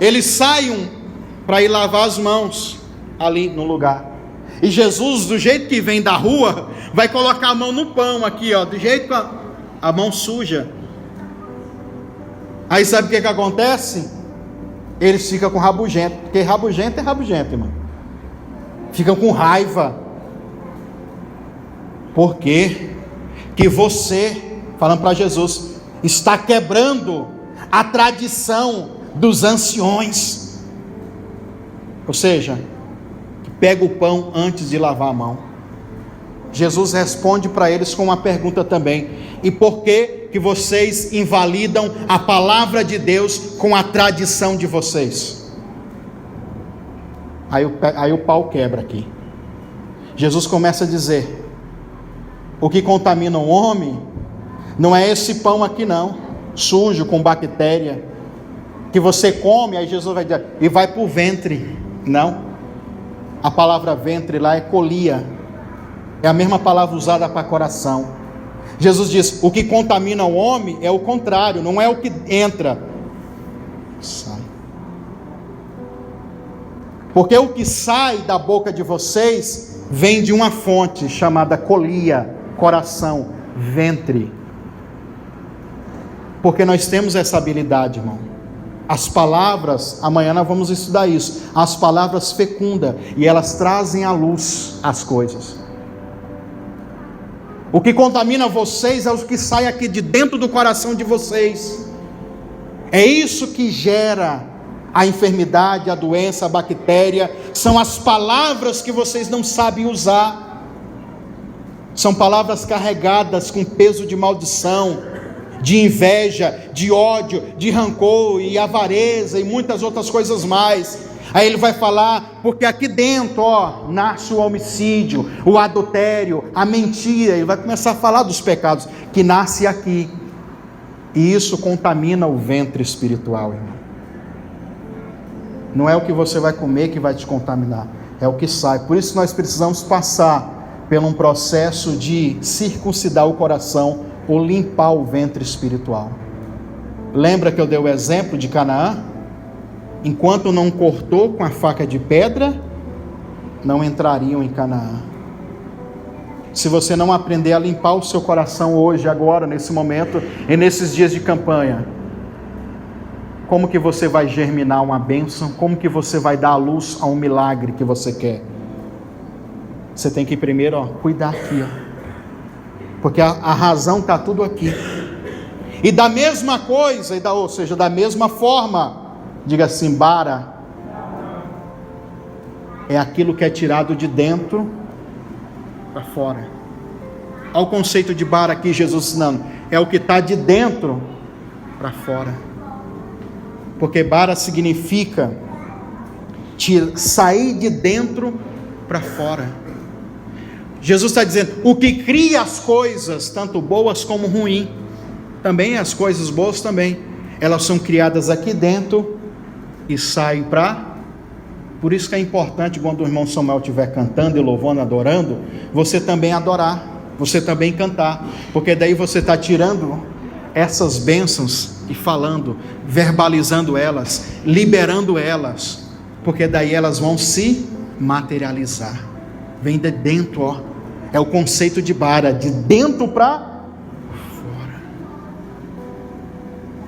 Eles saem para ir lavar as mãos ali no lugar. E Jesus, do jeito que vem da rua, vai colocar a mão no pão aqui, ó, do jeito que a mão suja. Aí sabe o que acontece? Eles ficam com rabugento, porque rabugento é rabugento, irmão. Ficam com raiva. Por quê? Que você, falando para Jesus, está quebrando a tradição dos anciões. Ou seja, pega o pão antes de lavar a mão. Jesus responde para eles com uma pergunta também: e por que vocês invalidam a palavra de Deus com a tradição de vocês? Aí o pau quebra aqui. Jesus começa a dizer: o que contamina o homem não é esse pão aqui não, sujo, com bactéria, que você come, aí Jesus vai dizer, e vai para o ventre. Não. A palavra ventre lá é colia, é a mesma palavra usada para coração. Jesus diz: o que contamina o homem é o contrário, não é o que entra, sai. Porque o que sai da boca de vocês vem de uma fonte chamada colia, coração, ventre. Porque nós temos essa habilidade, irmão. As palavras, amanhã nós vamos estudar isso. As palavras fecundam e elas trazem à luz as coisas. O que contamina vocês é o que sai aqui de dentro do coração de vocês. É isso que gera a enfermidade, a doença, a bactéria. São as palavras que vocês não sabem usar. São palavras carregadas com peso de maldição, de inveja, de ódio, de rancor e avareza e muitas outras coisas mais. Aí ele vai falar, porque aqui dentro, nasce o homicídio, o adultério, a mentira. Ele vai começar a falar dos pecados que nasce aqui. E isso contamina o ventre espiritual, irmão. Não é o que você vai comer que vai te contaminar, é o que sai. Por isso nós precisamos passar por um processo de circuncidar o coração ou limpar o ventre espiritual. Lembra que eu dei o exemplo de Canaã? Enquanto não cortou com a faca de pedra, não entrariam em Canaã. Se você não aprender a limpar o seu coração hoje, agora, nesse momento, e nesses dias de campanha, como que você vai germinar uma bênção? Como que você vai dar a luz a um milagre que você quer? Você tem que primeiro, cuidar aqui, porque a razão está tudo aqui. E da mesma coisa, ou seja, da mesma forma, diga assim, bara, é aquilo que é tirado de dentro para fora. Olha o conceito de bara aqui, Jesus ensinando. É o que está de dentro para fora. Porque bara significa sair de dentro para fora. Jesus está dizendo, o que cria as coisas, tanto boas como ruins, também as coisas boas também, elas são criadas aqui dentro e saem para... Por isso que é importante, quando o irmão Samuel estiver cantando e louvando, adorando, você também adorar, você também cantar, porque daí você está tirando essas bênçãos e falando, verbalizando elas, liberando elas, porque daí elas vão se materializar. Vem de dentro, ó. É o conceito de bara, de dentro para fora.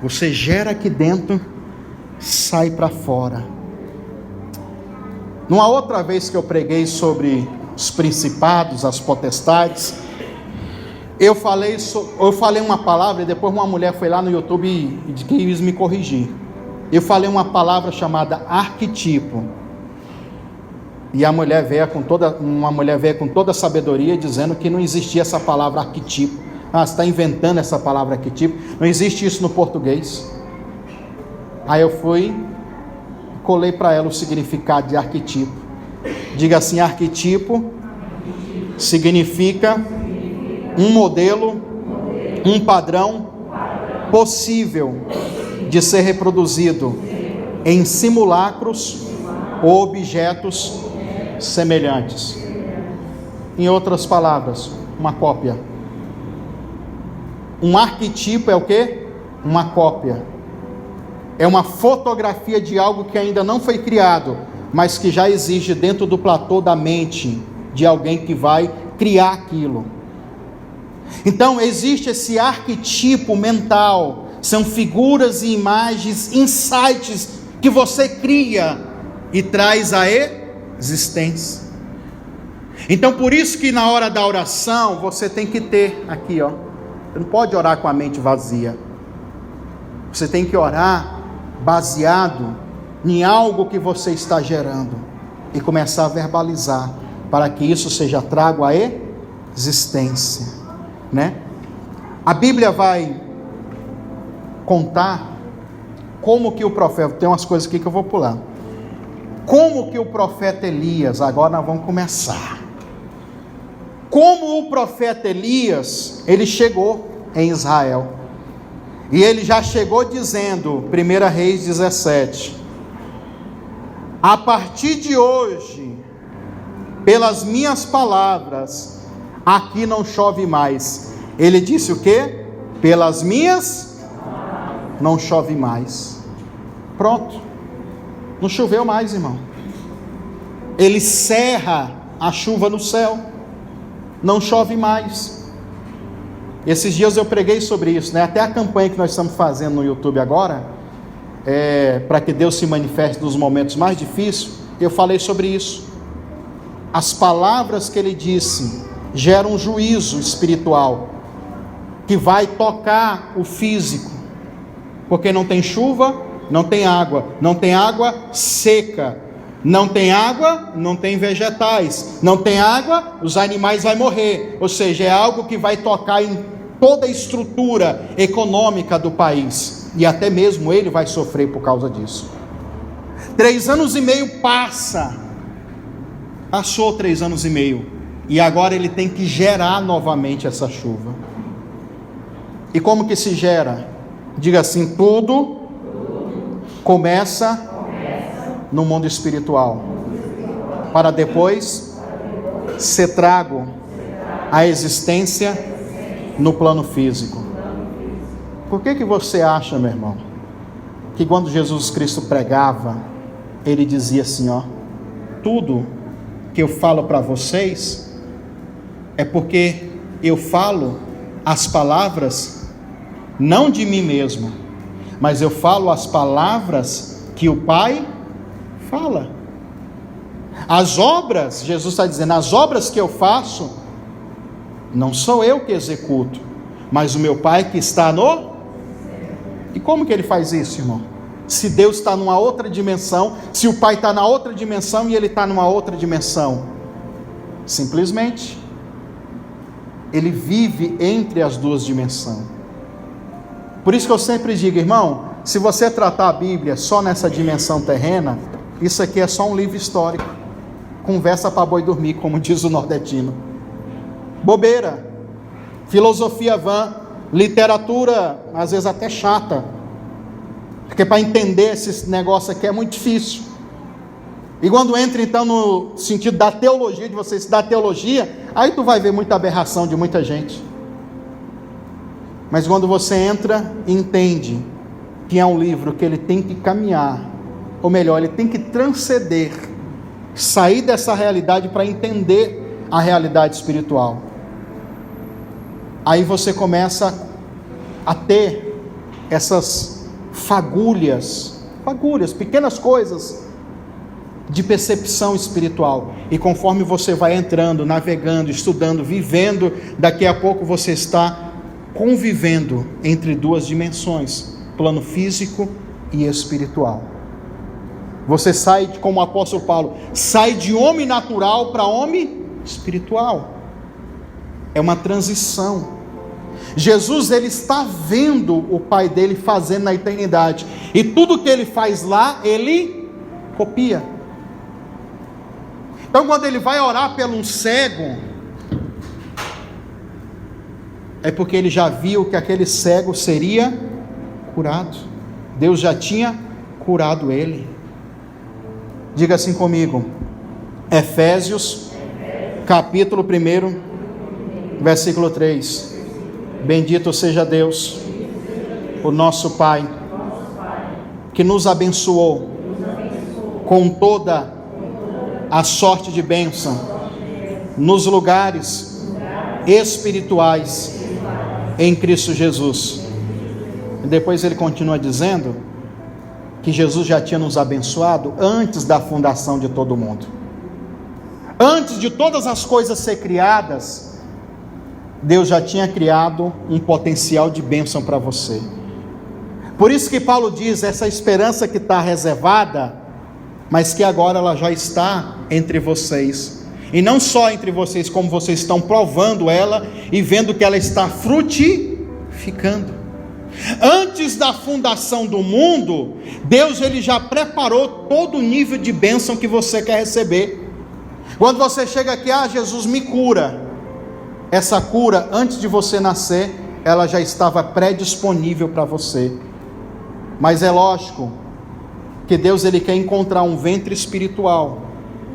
Você gera aqui dentro, sai para fora. Numa outra vez que eu preguei sobre os principados, as potestades, eu falei uma palavra e depois uma mulher foi lá no YouTube e quis me corrigir. Eu falei uma palavra chamada arquetipo. E uma mulher veio com toda a sabedoria dizendo que não existia essa palavra arquetipo. Você está inventando essa palavra arquetipo. Não existe isso no português. Aí eu colei para ela o significado de arquetipo. Diga assim: arquetipo significa um modelo, um padrão possível de ser reproduzido em simulacros ou objetos semelhantes. Em outras palavras, uma cópia. Um arquetipo é o quê? Uma cópia. É uma fotografia de algo que ainda não foi criado, mas que já existe dentro do platô da mente de alguém que vai criar aquilo. Então existe esse arquetipo mental, são figuras e imagens, insights que você cria e traz à existência. Então por isso que na hora da oração você tem que ter aqui, ó, você não pode orar com a mente vazia. Você tem que orar baseado em algo que você está gerando e começar a verbalizar para que isso seja trago à existência, né? A Bíblia vai contar como que o profeta, tem umas coisas aqui que eu vou pular, como que o profeta Elias, agora nós vamos começar, como o profeta Elias, ele chegou em Israel, e ele já chegou dizendo, 1 Reis 17, a partir de hoje, pelas minhas palavras, aqui não chove mais. Ele disse o quê? Pelas minhas, não chove mais. Pronto, não choveu mais, irmão. Ele cerra a chuva no céu, não chove mais. Esses dias eu preguei sobre isso, né? Até a campanha que nós estamos fazendo no YouTube agora, para que Deus se manifeste nos momentos mais difíceis, eu falei sobre isso. As palavras que ele disse geram um juízo espiritual que vai tocar o físico, porque não tem chuva, não tem água, não tem água seca, não tem água, não tem vegetais, não tem água, os animais vão morrer. Ou seja, é algo que vai tocar em toda a estrutura econômica do país, e até mesmo ele vai sofrer por causa disso. 3 anos e meio passou 3 anos e meio, e agora ele tem que gerar novamente essa chuva. E como que se gera? Diga assim: tudo começa no mundo espiritual, para depois ser trago à existência no plano físico. Por que você acha, meu irmão, que quando Jesus Cristo pregava, ele dizia assim, ó: tudo que eu falo para vocês é porque eu falo as palavras não de mim mesmo, mas eu falo as palavras que o Pai fala. As obras, Jesus está dizendo, as obras que eu faço, não sou eu que executo, mas o meu Pai que está no... E como que ele faz isso, irmão? Se Deus está numa outra dimensão, se o Pai está na outra dimensão e ele está numa outra dimensão, simplesmente ele vive entre as duas dimensões. Por isso que eu sempre digo, irmão, se você tratar a Bíblia só nessa dimensão terrena, isso aqui é só um livro histórico. Conversa para boi dormir, como diz o nordestino. Bobeira, filosofia vã, literatura, às vezes até chata. Porque para entender esse negócio aqui é muito difícil. E quando entra então no sentido da teologia, de você estudar teologia, aí tu vai ver muita aberração de muita gente. Mas quando você entra e entende que é um livro que ele tem que caminhar, ou melhor, ele tem que transcender, sair dessa realidade para entender a realidade espiritual. Aí você começa a ter essas fagulhas, pequenas coisas de percepção espiritual. E conforme você vai entrando, navegando, estudando, vivendo, daqui a pouco você está convivendo entre duas dimensões, plano físico e espiritual. Você sai, como o apóstolo Paulo, sai de homem natural para homem espiritual. É uma transição. Jesus, ele está vendo o Pai dele fazendo na eternidade, e tudo que ele faz lá, ele copia. Então quando ele vai orar por um cego, é porque ele já viu que aquele cego seria curado. Deus já tinha curado ele. Diga assim comigo, Efésios, capítulo 1, versículo 3. Bendito seja Deus, o nosso Pai, que nos abençoou com toda a sorte de bênção nos lugares espirituais em Cristo Jesus. E depois ele continua dizendo que Jesus já tinha nos abençoado antes da fundação de todo mundo. Antes de todas as coisas ser criadas, Deus já tinha criado um potencial de bênção para você. Por isso que Paulo diz, essa esperança que está reservada, mas que agora ela já está entre vocês. E não só entre vocês, como vocês estão provando ela e vendo que ela está frutificando. Antes da fundação do mundo, Deus ele já preparou todo o nível de bênção que você quer receber. Quando você chega aqui, Jesus me cura. Essa cura, antes de você nascer, ela já estava predisponível para você. Mas é lógico que Deus ele quer encontrar um ventre espiritual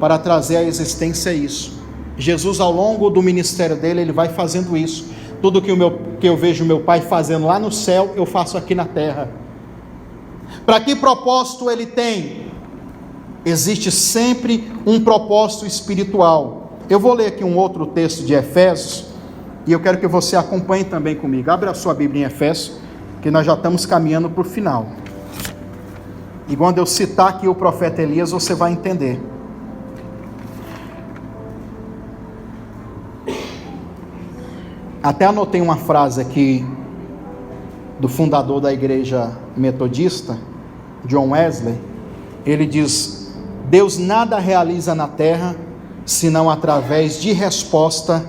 para trazer à existência isso. Jesus, ao longo do ministério dele, ele vai fazendo isso. Tudo que eu vejo meu Pai fazendo lá no céu, eu faço aqui na terra. Para que propósito ele tem? Existe sempre um propósito espiritual. Eu vou ler aqui um outro texto de Efésios, e eu quero que você acompanhe também comigo. Abra a sua Bíblia em Efésios, que nós já estamos caminhando para o final. E quando eu citar aqui o profeta Elias, você vai entender. Até anotei uma frase aqui do fundador da igreja metodista, John Wesley. Ele diz: Deus nada realiza na terra senão através de resposta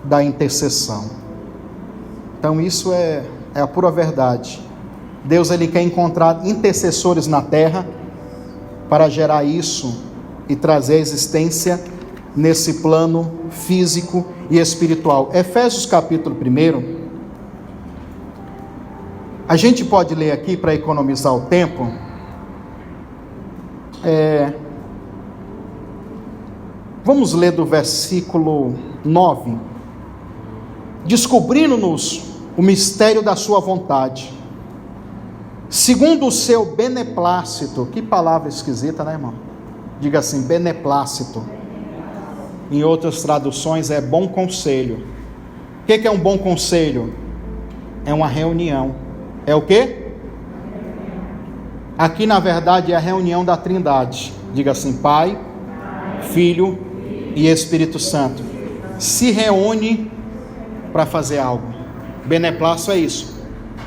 da intercessão. Então isso é a pura verdade. Deus ele quer encontrar intercessores na terra para gerar isso e trazer a existência nesse plano físico e espiritual. Efésios capítulo 1. A gente pode ler aqui para economizar o tempo. Vamos ler do versículo 9. Descobrindo-nos o mistério da sua vontade, segundo o seu beneplácito. Que palavra esquisita, né, irmão? Diga assim, beneplácito. Em outras traduções é bom conselho. O que é um bom conselho? É uma reunião. É o quê? Aqui na verdade é a reunião da Trindade. Diga assim, Pai, Filho e Espírito Santo se reúne para fazer algo. Beneplácito é isso.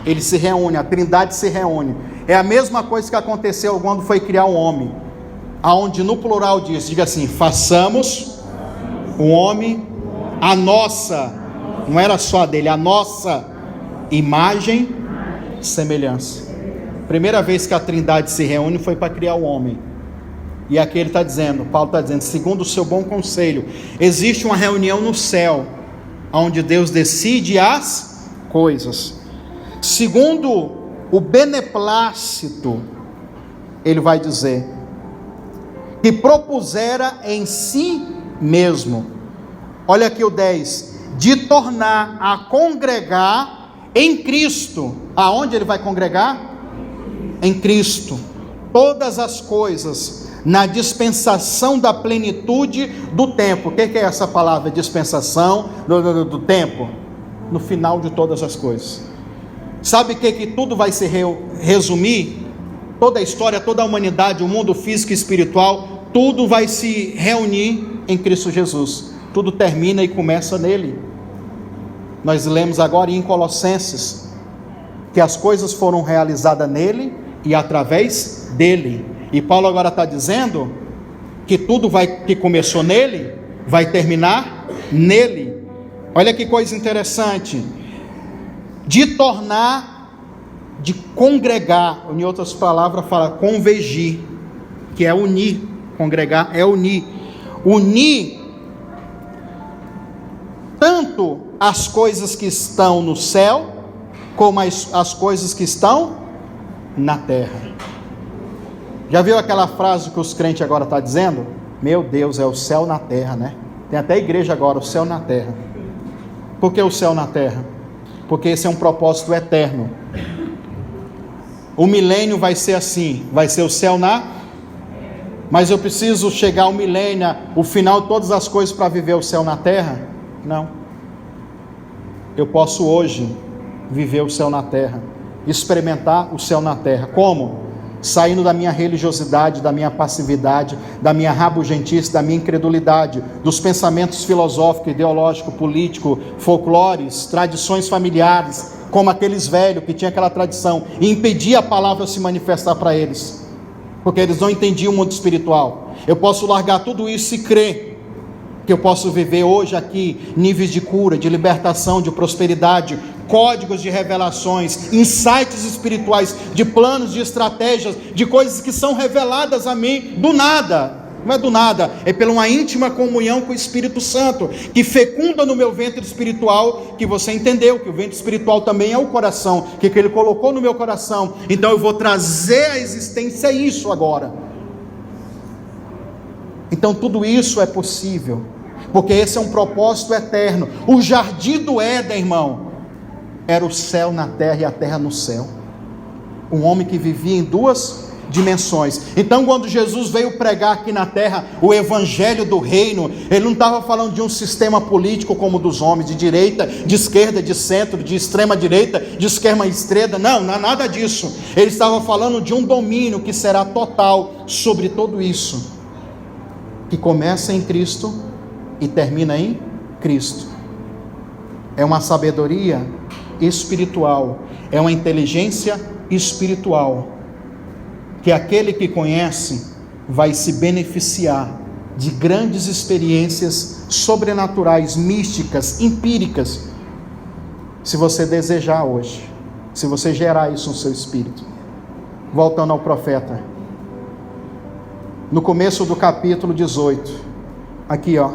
Ele se reúne, a Trindade se reúne. É a mesma coisa que aconteceu quando foi criar o homem, aonde no plural diz, diga assim, façamos o homem a nossa Não era só a dele, a nossa imagem e semelhança. Primeira vez que a Trindade se reúne foi para criar o homem. E aqui ele está dizendo, Paulo está dizendo, segundo o seu bom conselho, existe uma reunião no céu, onde Deus decide as coisas. Segundo o beneplácito, ele vai dizer, que propusera em si mesmo, olha aqui o 10, de tornar a congregar em Cristo. Aonde ele vai congregar? Em Cristo. Todas as coisas na dispensação da plenitude do tempo. O que é essa palavra dispensação do tempo? No final de todas as coisas. Sabe o que tudo vai se resumir? Toda a história, toda a humanidade, o mundo físico e espiritual, tudo vai se reunir em Cristo Jesus. Tudo termina e começa nele. Nós lemos agora em Colossenses que as coisas foram realizadas nele e através dele. E Paulo agora está dizendo que tudo que começou nele, vai terminar nele. Olha que coisa interessante. De tornar, de congregar, em outras palavras fala convergir, que é unir. Congregar é unir. Unir tanto as coisas que estão no céu, como as coisas que estão na terra. Já viu aquela frase que os crentes agora estão dizendo? Meu Deus, é o céu na terra, né? Tem até igreja agora, o céu na terra. Por que o céu na terra? Porque esse é um propósito eterno. O milênio vai ser assim, vai ser o céu na... Mas eu preciso chegar ao milênio, o final de todas as coisas para viver o céu na terra? Não. Eu posso hoje viver o céu na terra, experimentar o céu na terra. Como? Saindo da minha religiosidade, da minha passividade, da minha rabugentice, da minha incredulidade, dos pensamentos filosóficos, ideológicos, políticos, folclores, tradições familiares, como aqueles velhos que tinham aquela tradição, e impedia a palavra se manifestar para eles, porque eles não entendiam o mundo espiritual. Eu posso largar tudo isso e crer que eu posso viver hoje aqui níveis de cura, de libertação, de prosperidade, códigos de revelações, insights espirituais, de planos, de estratégias, de coisas que são reveladas a mim do nada. Não é do nada, é pela uma íntima comunhão com o Espírito Santo, que fecunda no meu ventre espiritual, que você entendeu, que o ventre espiritual também é o coração, que ele colocou no meu coração. Então eu vou trazer à existência isso agora. Então tudo isso é possível, porque esse é um propósito eterno. O jardim do Éden, irmão, era o céu na terra e a terra no céu. Um homem que vivia em duas dimensões. Então quando Jesus veio pregar aqui na terra o evangelho do reino, ele não estava falando de um sistema político como o dos homens, de direita, de esquerda, de centro, de extrema direita, de extrema esquerda. Não é nada disso. Ele estava falando de um domínio que será total sobre tudo isso, que começa em Cristo e termina em Cristo. É uma sabedoria espiritual, é uma inteligência espiritual, que aquele que conhece vai se beneficiar de grandes experiências sobrenaturais, místicas, empíricas, se você desejar hoje, se você gerar isso no seu espírito. Voltando ao profeta, no começo do capítulo 18, aqui ó,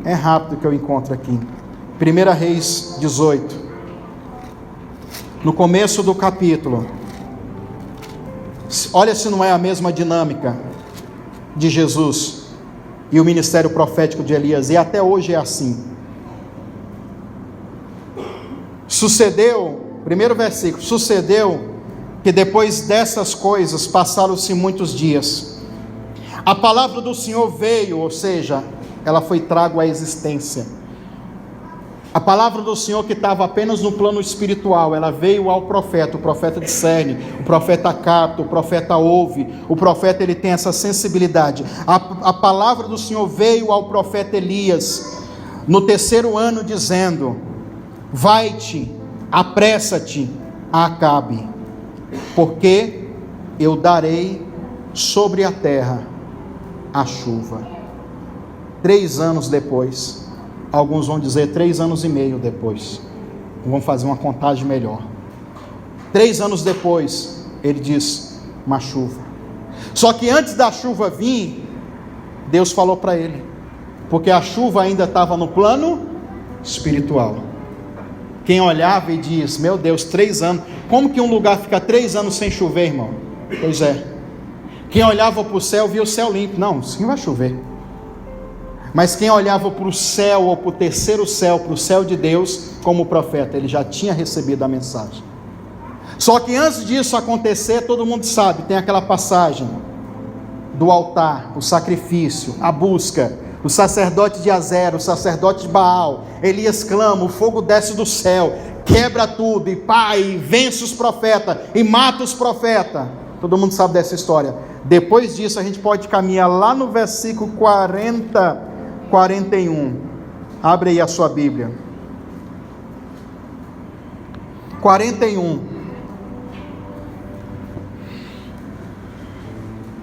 é rápido que eu encontro aqui, 1 Reis 18, no começo do capítulo, olha se não é a mesma dinâmica de Jesus e o ministério profético de Elias, e até hoje é assim. Sucedeu, primeiro versículo, sucedeu que depois dessas coisas passaram-se muitos dias, a palavra do Senhor veio, ou seja, ela foi trago à existência. A palavra do Senhor que estava apenas no plano espiritual, ela veio ao profeta. O profeta discerne, o profeta capta, o profeta ouve, o profeta ele tem essa sensibilidade. A palavra do Senhor veio ao profeta Elias no 3º ano, dizendo: vai-te, apressa-te a Acabe, porque eu darei sobre a terra a chuva. 3 anos depois, Alguns vão dizer 3 anos e meio depois. Vamos fazer uma contagem melhor. 3 anos depois, ele diz, uma chuva. Só que antes da chuva vir, Deus falou para ele, porque a chuva ainda estava no plano espiritual. Quem olhava e diz, meu Deus, 3 anos, como que um lugar fica 3 anos sem chover, irmão? Pois é. Quem olhava para o céu, via o céu limpo. Não, sim vai chover. Mas quem olhava para o céu, ou para o terceiro céu, para o céu de Deus, como profeta, ele já tinha recebido a mensagem. Só que antes disso acontecer, todo mundo sabe, tem aquela passagem do altar, o sacrifício, a busca, o sacerdote de Azera, o sacerdote de Baal, Elias clama, o fogo desce do céu, quebra tudo, e pai, vence os profetas, e mata os profetas. Todo mundo sabe dessa história. Depois disso a gente pode caminhar lá no versículo 41, abre aí a sua Bíblia, 41,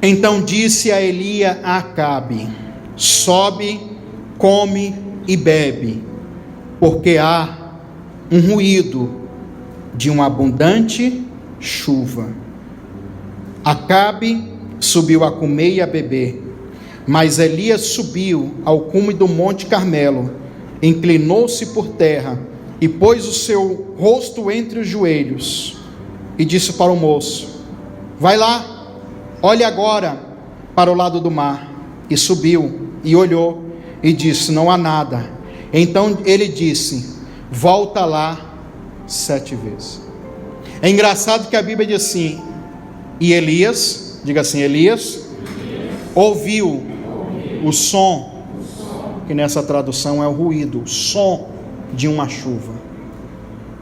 então disse a Elias a Acabe, sobe, come e bebe, porque há um ruído de uma abundante chuva. Acabe subiu a comer e a beber, mas Elias subiu ao cume do monte Carmelo, inclinou-se por terra e pôs o seu rosto entre os joelhos e disse para o moço, vai lá, olhe agora para o lado do mar. E subiu e olhou e disse, não há nada. Então ele disse, volta lá 7 vezes. É engraçado que a Bíblia diz assim, e Elias, diga assim, Elias ouviu o som, que nessa tradução é o ruído, o som de uma chuva.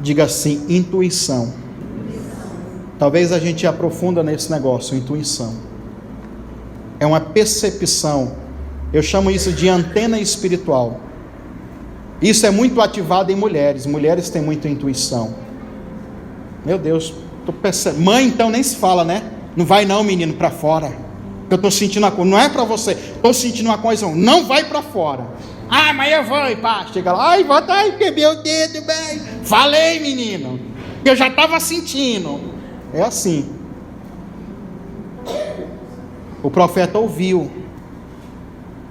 Diga assim, intuição. Talvez a gente aprofunda nesse negócio, intuição. É uma percepção, eu chamo isso de antena espiritual. Isso é muito ativado em mulheres têm muita intuição. Meu Deus, tô percebendo. Mãe então nem se fala, né? Não vai não, menino, para fora, eu estou sentindo uma coisa, não é para você, estou sentindo uma coisa, não vai para fora. Ah, mas eu vou, e pá, chega lá, ai, volta aí, quebrei o dedo, bem. Falei, menino, que eu já estava sentindo. É assim. O profeta ouviu.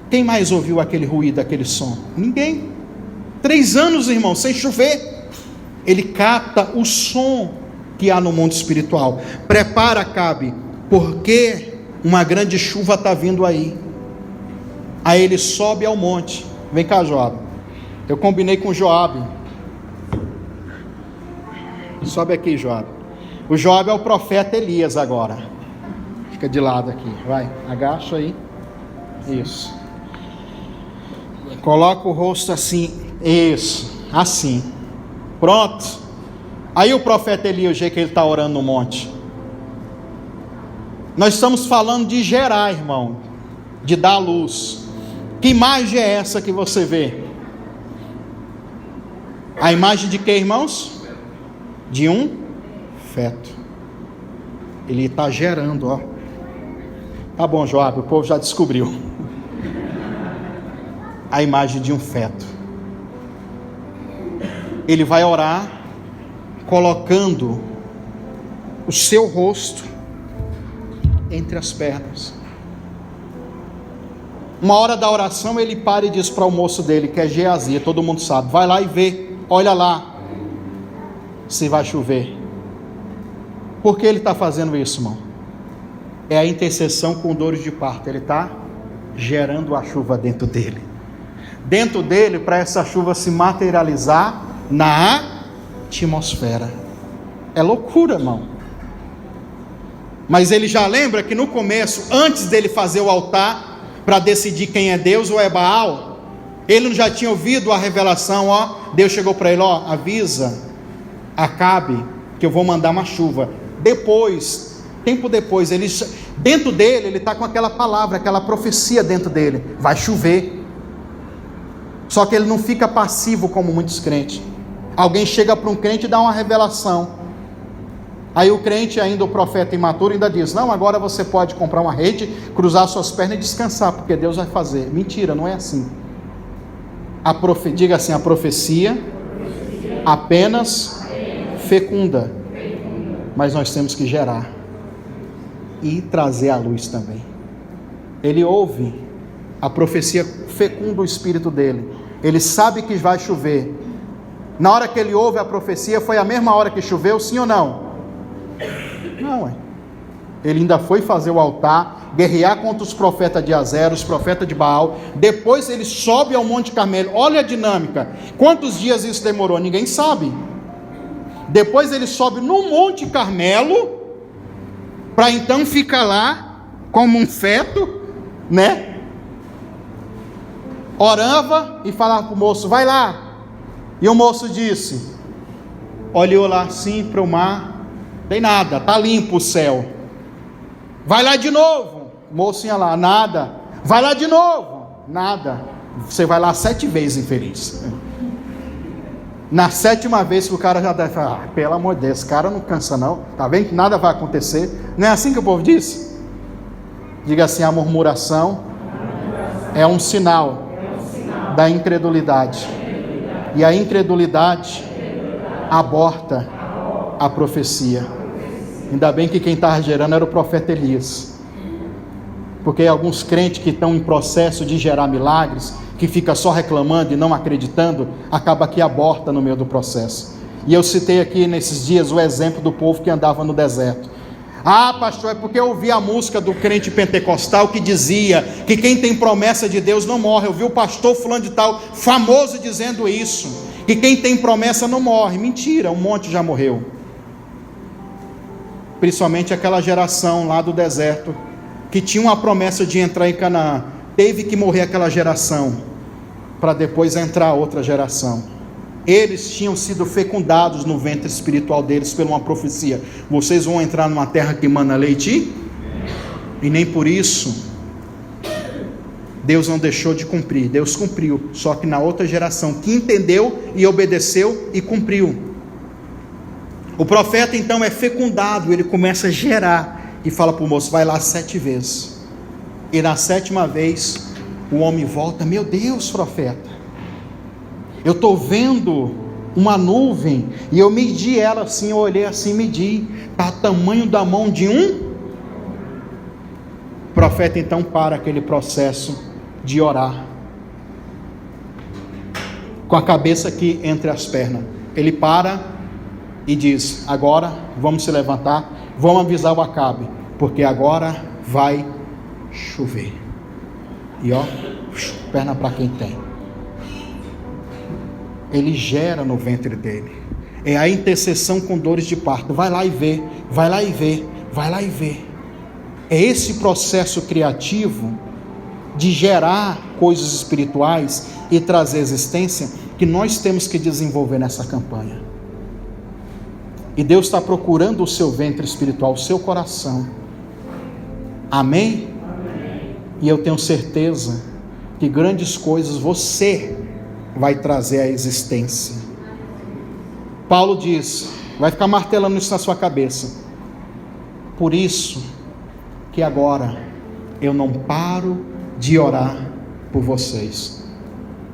Quem mais ouviu aquele ruído, aquele som? Ninguém. 3 anos, irmão, sem chover. Ele capta o som que há no mundo espiritual. Prepara, Acabe, porque uma grande chuva está vindo aí. Aí ele sobe ao monte. Vem cá, Joabe. Eu combinei com o Joabe. Sobe aqui, Joabe. O Joabe é o profeta Elias agora. Fica de lado aqui, vai, agacha aí, isso, coloca o rosto assim, isso, assim, pronto. Aí o profeta Elias, o jeito que ele está orando no monte, nós estamos falando de gerar, irmão, de dar a luz. Que imagem é essa que você vê? A imagem de quê, irmãos? De um feto. Ele está gerando, ó. Tá bom, Joabe, o povo já descobriu. A imagem de um feto. Ele vai orar, colocando o seu rosto entre as pernas. Uma hora da oração, ele para e diz para o moço dele, que é Geazi, todo mundo sabe, vai lá e vê, olha lá, se vai chover. Por que ele está fazendo isso, irmão? É a intercessão com dores de parto. Ele está gerando a chuva dentro dele. Dentro dele, para essa chuva se materializar na atmosfera. É loucura, irmão. Mas ele já lembra que no começo, antes dele fazer o altar, para decidir quem é Deus ou é Baal, ele já tinha ouvido a revelação, ó. Deus chegou para ele, ó, avisa Acabe que eu vou mandar uma chuva. Depois, tempo depois, dentro dele, ele está com aquela palavra, aquela profecia dentro dele, vai chover. Só que ele não fica passivo como muitos crentes. Alguém chega para um crente e dá uma revelação, aí o crente, ainda o profeta imaturo, ainda diz, não, agora você pode comprar uma rede, cruzar suas pernas e descansar, porque Deus vai fazer. Mentira, não é assim. diga assim, a profecia apenas fecunda, mas nós temos que gerar e trazer à luz também. Ele ouve, a profecia fecunda o espírito dele, ele sabe que vai chover. Na hora que ele ouve a profecia, foi a mesma hora que choveu, sim ou não? Não, ele ainda foi fazer o altar, guerrear contra os profetas de Azera, os profetas de Baal. Depois ele sobe ao Monte Carmelo. Olha a dinâmica. Quantos dias isso demorou? Ninguém sabe. Depois ele sobe no Monte Carmelo, para então ficar lá como um feto, né? Orava e falava para o moço, vai lá. E o moço disse, olhou lá assim para o mar, tem nada, está limpo o céu. Vai lá de novo. O moço ia lá, nada. Vai lá de novo, nada. Você vai lá 7 vezes, infeliz. Na 7ª vez que o cara já deve falar, pelo amor de Deus, esse cara não cansa não, tá vendo que nada vai acontecer. Não é assim que o povo diz? Diga assim, a murmuração é um sinal da incredulidade. E a incredulidade aborta a profecia. Ainda bem que quem estava gerando era o profeta Elias. Porque alguns crentes que estão em processo de gerar milagres, que fica só reclamando e não acreditando, acaba que aborta no meio do processo. E eu citei aqui nesses dias o exemplo do povo que andava no deserto. Ah, pastor, é porque eu ouvi a música do crente pentecostal que dizia que quem tem promessa de Deus não morre. Eu vi o pastor fulano de tal, famoso, dizendo isso, que quem tem promessa não morre. Mentira, um monte já morreu. Principalmente aquela geração lá do deserto, que tinha uma promessa de entrar em Canaã. Teve que morrer aquela geração, para depois entrar outra geração. Eles tinham sido fecundados no ventre espiritual deles por uma profecia. Vocês vão entrar numa terra que mana leite, e nem por isso Deus não deixou de cumprir. Deus cumpriu, só que na outra geração que entendeu e obedeceu e cumpriu. O profeta então é fecundado, ele começa a gerar e fala para o moço, vai lá 7 vezes. E na 7ª vez o homem volta, meu Deus, profeta, eu estou vendo uma nuvem, e eu medi ela assim, eu olhei assim, medi, está tamanho da mão de um. O profeta então para aquele processo de orar, com a cabeça aqui entre as pernas, ele para e diz, agora vamos se levantar, vamos avisar o Acabe, porque agora vai chover. E ó, perna para quem tem. Ele gera no ventre dele. É a intercessão com dores de parto. Vai lá e vê, vai lá e vê, vai lá e vê. É esse processo criativo de gerar coisas espirituais e trazer existência que nós temos que desenvolver nessa campanha. E Deus está procurando o seu ventre espiritual, o seu coração. Amém? Amém. E eu tenho certeza que grandes coisas você vai trazer à existência. Paulo diz, vai ficar martelando isso na sua cabeça. Por isso que agora eu não paro de orar por vocês,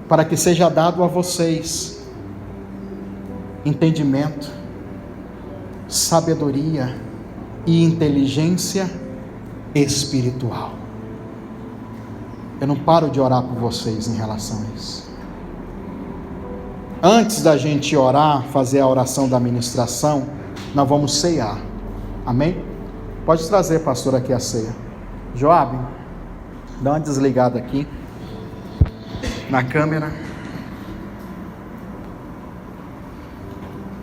para que seja dado a vocês entendimento, sabedoria e inteligência espiritual. Eu não paro de orar por vocês em relação a isso. Antes da gente orar, fazer a oração da ministração, nós vamos ceiar. Amém? Pode trazer, pastor, aqui a ceia. Joabe, dá uma desligada aqui na câmera.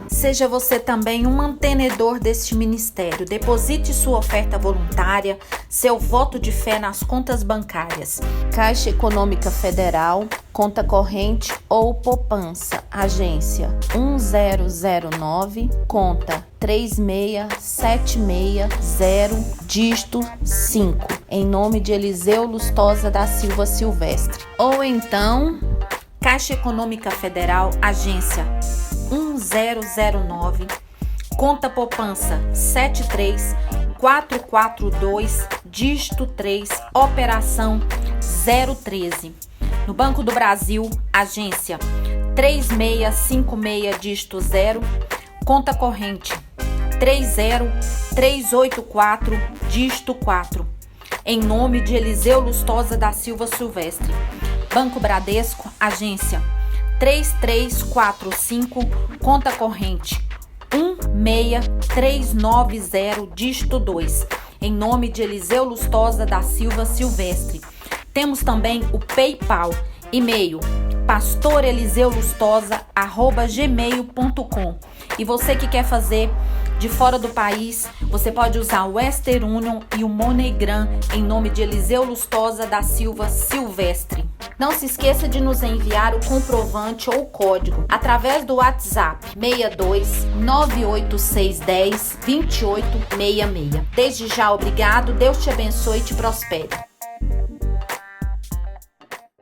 Seja você também um mantenedor deste ministério. Deposite sua oferta voluntária, seu voto de fé nas contas bancárias. Caixa Econômica Federal, conta corrente ou poupança, agência 1009, conta 36760, dígito 5, em nome de Eliseu Lustosa da Silva Silvestre. Ou então, Caixa Econômica Federal, agência 1009, conta poupança 73442, dígito 3, operação 013, No Banco do Brasil, agência 3656 dígito 0, conta corrente 30384 dígito 4, em nome de Eliseu Lustosa da Silva Silvestre. Banco Bradesco, agência 3345, conta corrente 16390 dígito 2, em nome de Eliseu Lustosa da Silva Silvestre. Temos também o PayPal, e-mail pastoreliseulustosa@gmail.com. E você que quer fazer de fora do país, você pode usar o Western Union e o MoneyGram em nome de Eliseu Lustosa da Silva Silvestre. Não se esqueça de nos enviar o comprovante ou código através do WhatsApp 62 98610 2866. Desde já, obrigado, Deus te abençoe e te prospere.